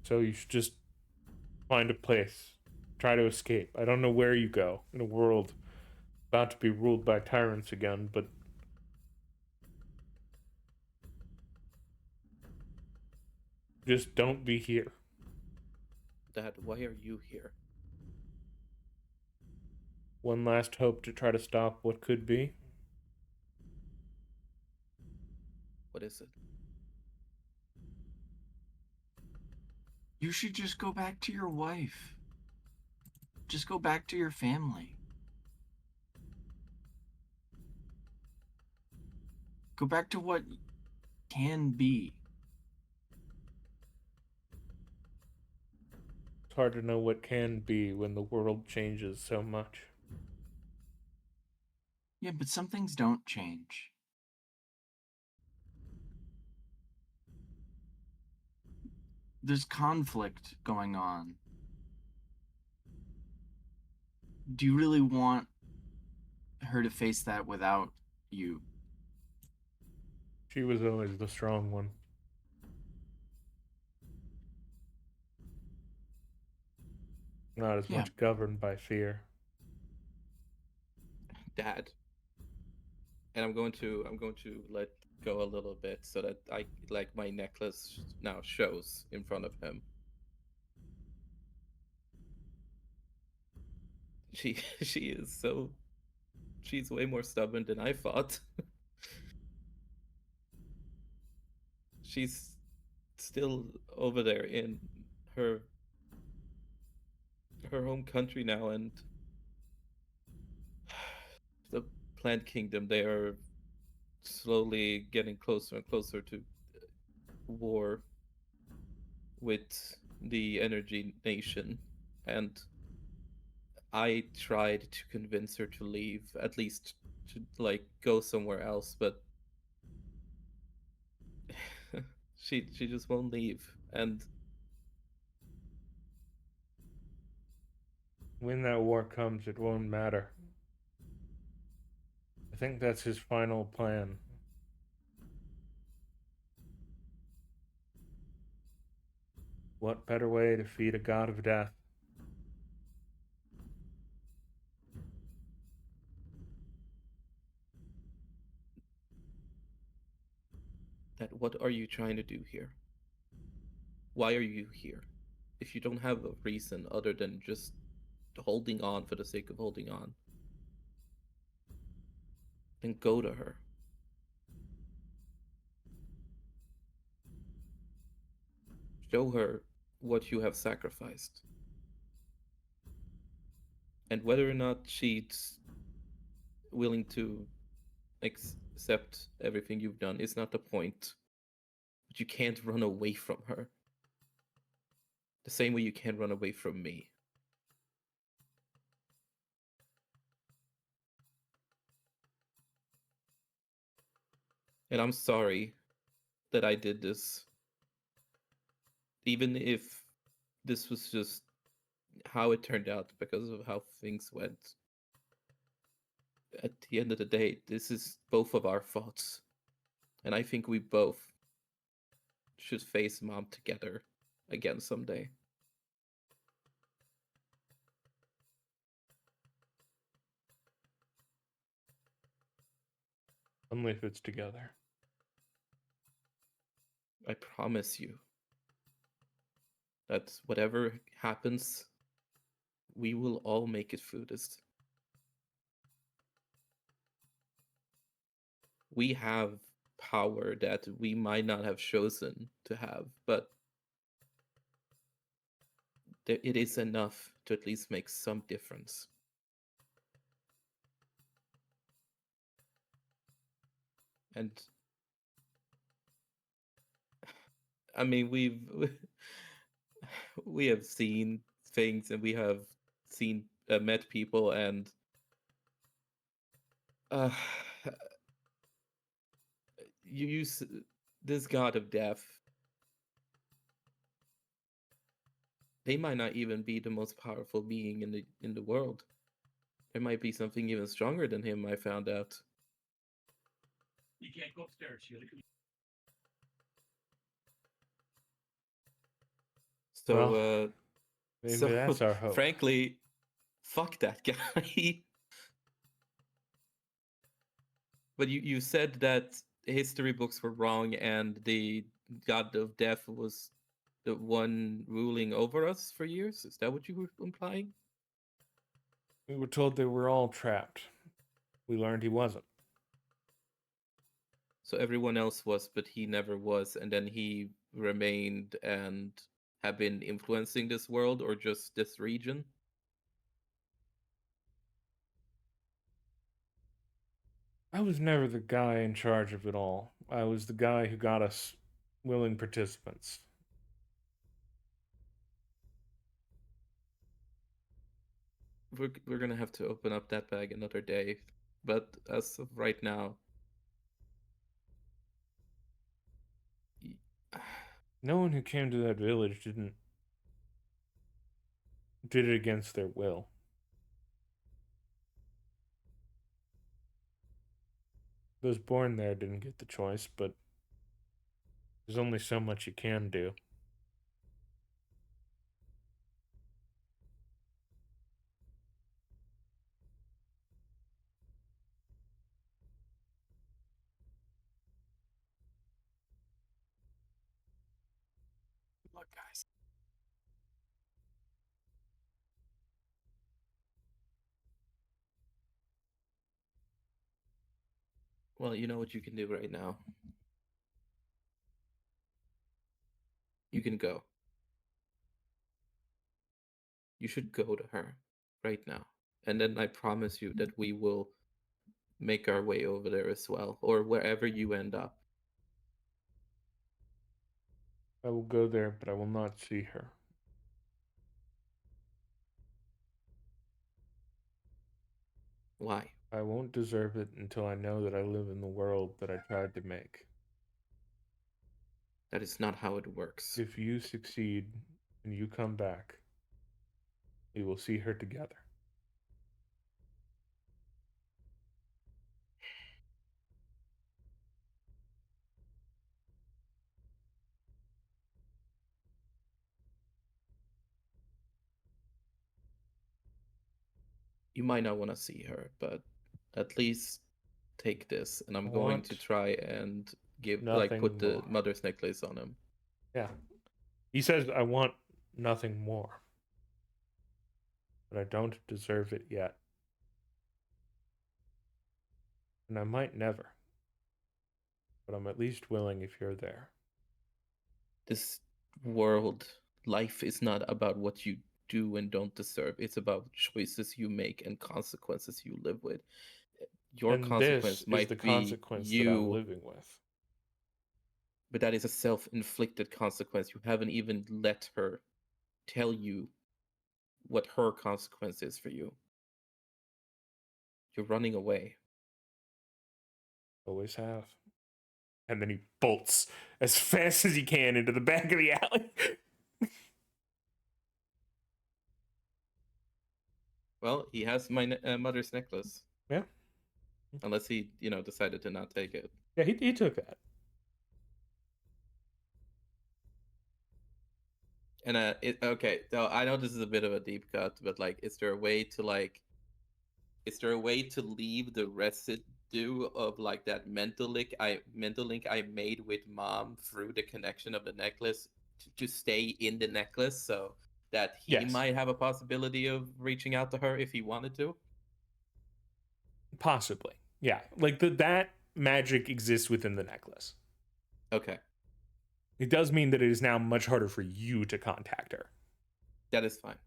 So you should just find a place. Try to escape. I don't know where you go in a world about to be ruled by tyrants again, but just don't be here. Dad, why are you here? One last hope to try to stop what could be. What is it? You should just go back to your wife. Just go back to your family. Go back to what can be. It's hard to know what can be when the world changes so much. Yeah, but some things don't change. There's conflict going on. Do you really want her to face that without you? She was always the strong one. Not as Yeah. much governed by fear. Dad. And I'm going to let go a little bit so that I like my necklace now shows in front of him. She is so she's way more stubborn than I thought. She's still over there in her home country now, and the Plant Kingdom, they are slowly getting closer and closer to war with the Energy Nation, and I tried to convince her to leave, at least to like go somewhere else, but she just won't leave. And When that war comes, it won't matter. I think that's his final plan. What better way to feed a god of death? that, what are you trying to do here? Why are you here? If you don't have a reason other than just holding on for the sake of holding on, then go to her. Show her what you have sacrificed. And whether or not she's willing to accept everything you've done is not the point. But you can't run away from her. The same way you can't run away from me. And I'm sorry that I did this. Even if this was just how it turned out because of how things went. At the end of the day, this is both of our faults. And I think we both should face Mom together again someday. Only if it's together. I promise you that whatever happens, we will all make it through this. We have power that we might not have chosen to have, but it is enough to at least make some difference. And I mean, we have seen things, and we have seen met people, and you use this god of death. They might not even be the most powerful being in the world. There might be something even stronger than him, I found out. You can't go upstairs. You gotta So, Well, Maybe so that's our hope. frankly, fuck that guy. But you said that history books were wrong and the god of death was the one ruling over us for years? Is that what you were implying? We were told they were all trapped. We learned he wasn't. So everyone else was, but he never was, and then he remained and have been influencing this world or just this region? I was never the guy in charge of it all. I was the guy who got us willing participants. We're gonna have to open up that bag another day, but as of right now, No one who came to that village did it against their will. Those born there didn't get the choice, but there's only so much you can do. Look, guys. well, you know what you can do right now. You can go. You should go to her right now. And then I promise you that we will make our way over there as well, or wherever you end up. I will go there, but I will not see her. Why? I won't deserve it until I know that I live in the world that I tried to make. That is not how it works. If you succeed and you come back, we will see her together. You might not want to see her, but at least take this, and I'm going to Want try and give nothing put the more. mother's necklace on him. Yeah. He says, I want nothing more. But I don't deserve it yet. And I might never. But I'm at least willing if you're there. This world, life is not about what you do and don't deserve. It's about choices you make and consequences you live with. Your And consequence this might is the be consequence that I'm you, living with. but that is a self-inflicted consequence. You haven't even let her tell you what her consequence is for you. You're running away. Always have. And then he bolts as fast as he can into the back of the alley. Well, he has my mother's necklace. Yeah. Unless he, decided to not take it. Yeah, he took that. And okay, so I know this is a bit of a deep cut, but is there a way to leave the residue of that mental link I made with mom through the connection of the necklace to stay in the necklace, so that he Yes. might have a possibility of reaching out to her if he wanted to? Possibly. Yeah. That magic exists within the necklace. Okay, It does mean that it is now much harder for you to contact her. that is fine.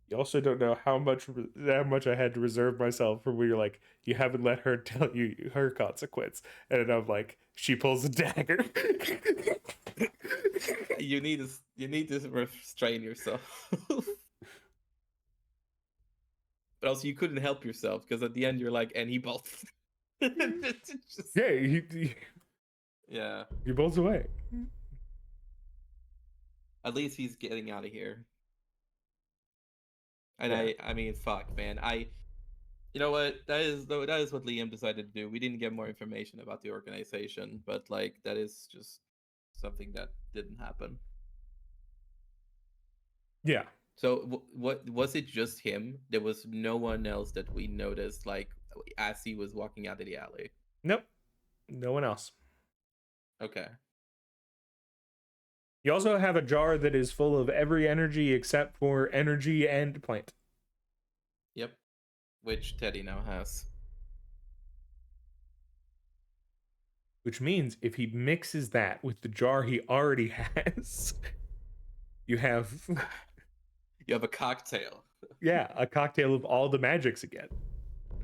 You also don't know how much I had to reserve myself for when you're like, you haven't let her tell you her consequence. And I'm like, she pulls a dagger. You need to restrain yourself. But also, you couldn't help yourself because at the end you're like, and he bolts. Just- Yeah, yeah. he bolts away. At least he's getting out of here. And Yeah. I mean, fuck, man. You know what? That is what Liam decided to do. We didn't get more information about the organization, but like that is just something that didn't happen. Yeah. So what was it? Just him? There was no one else that we noticed, like as he was walking out of the alley. Nope. No one else. Okay. You also have a jar that is full of every energy except for energy and plant. Yep. Which Teddy now has. Which means if he mixes that with the jar he already has, you have, You have a cocktail. yeah, a cocktail of all the magics again.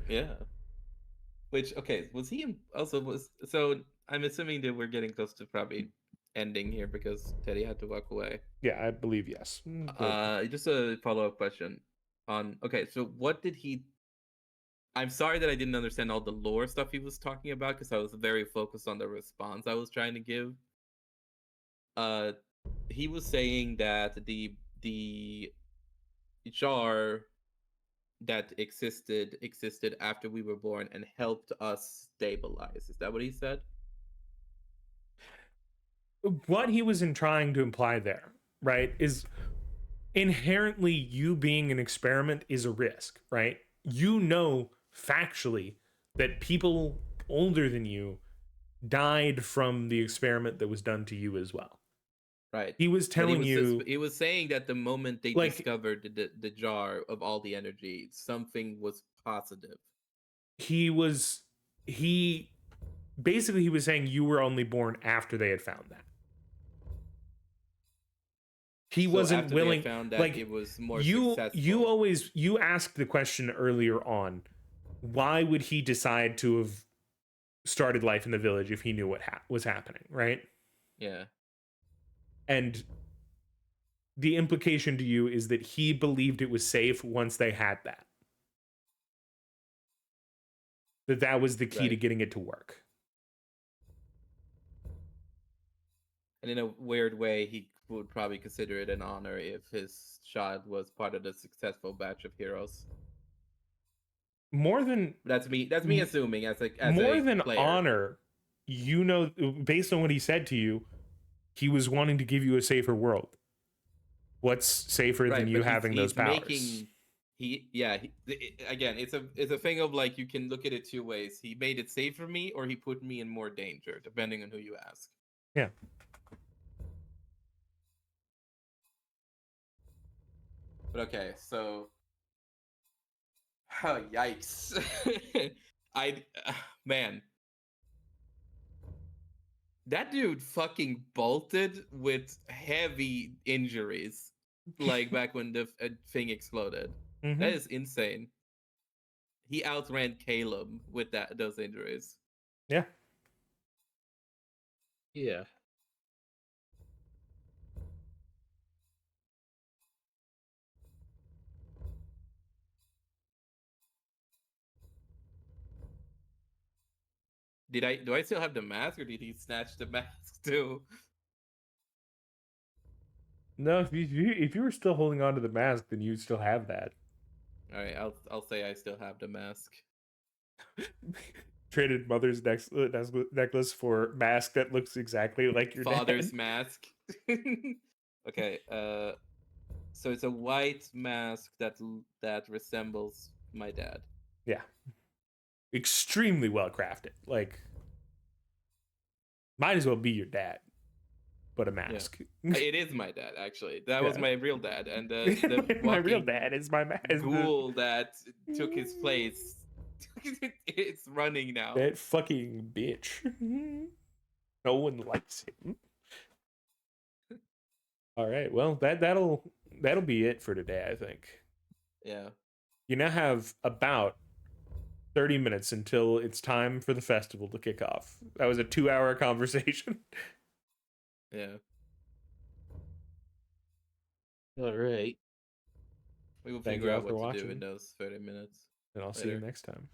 Yeah. Which was he also was so I'm assuming that we're getting close to probably ending here because Teddy had to walk away. Yeah, I believe yes. But Just a follow-up question on so what did he I'm sorry that I didn't understand all the lore stuff he was talking about because I was very focused on the response I was trying to give. He was saying that the jar that existed after we were born and helped us stabilize. Is that what he said? what he was trying to imply there, right, is inherently you being an experiment is a risk, right? You know factually that people older than you died from the experiment that was done to you as well. Right. He was telling you, he was saying that the moment they like, discovered the jar of all the energy, something was positive. he basically he was saying you were only born after they had found that. He So wasn't after willing. they found that like it was more you, successful. you asked the question earlier on, why would he decide to have started life in the village if he knew what was happening, right? Yeah. And the implication to you is that he believed it was safe once they had that. That was the key to Right. getting it to work. And in a weird way, he would probably consider it an honor if his child was part of the successful batch of heroes. More than That's me assuming as a more than player. honor, you know, based on what he said to you, he was wanting to give you a safer world. What's safer than you having those powers? Again, it's a thing of like you can look at it two ways. He made it safe for me, or he put me in more danger, depending on who you ask. Yeah. But okay, so oh, yikes. Man, that dude fucking bolted with heavy injuries, like back when the thing exploded. Mhm. That is insane. He outran Caleb with those injuries. Yeah. Yeah. Do I still have the mask, or did he snatch the mask too? No, if you were still holding on to the mask, then you still have that. All right, I'll say I still have the mask. Traded mother's necklace for mask that looks exactly like your father's dad. mask. Okay, so it's a white mask that resembles my dad. Yeah. Extremely well crafted. Like, might as well be your dad, but a mask. It is my dad, actually. That was Yeah. my real dad, and the my real walking dad is my ghoul that took his place. It's running now. That fucking bitch. No one likes him. All right. Well, that'll be it for today, I think. Yeah. You now have about 30 minutes until it's time for the festival to kick off. That was a 2-hour conversation. Yeah. All right. We will Thank figure you all out for what to do watching. in those 30 minutes. And I'll see you Later. next time.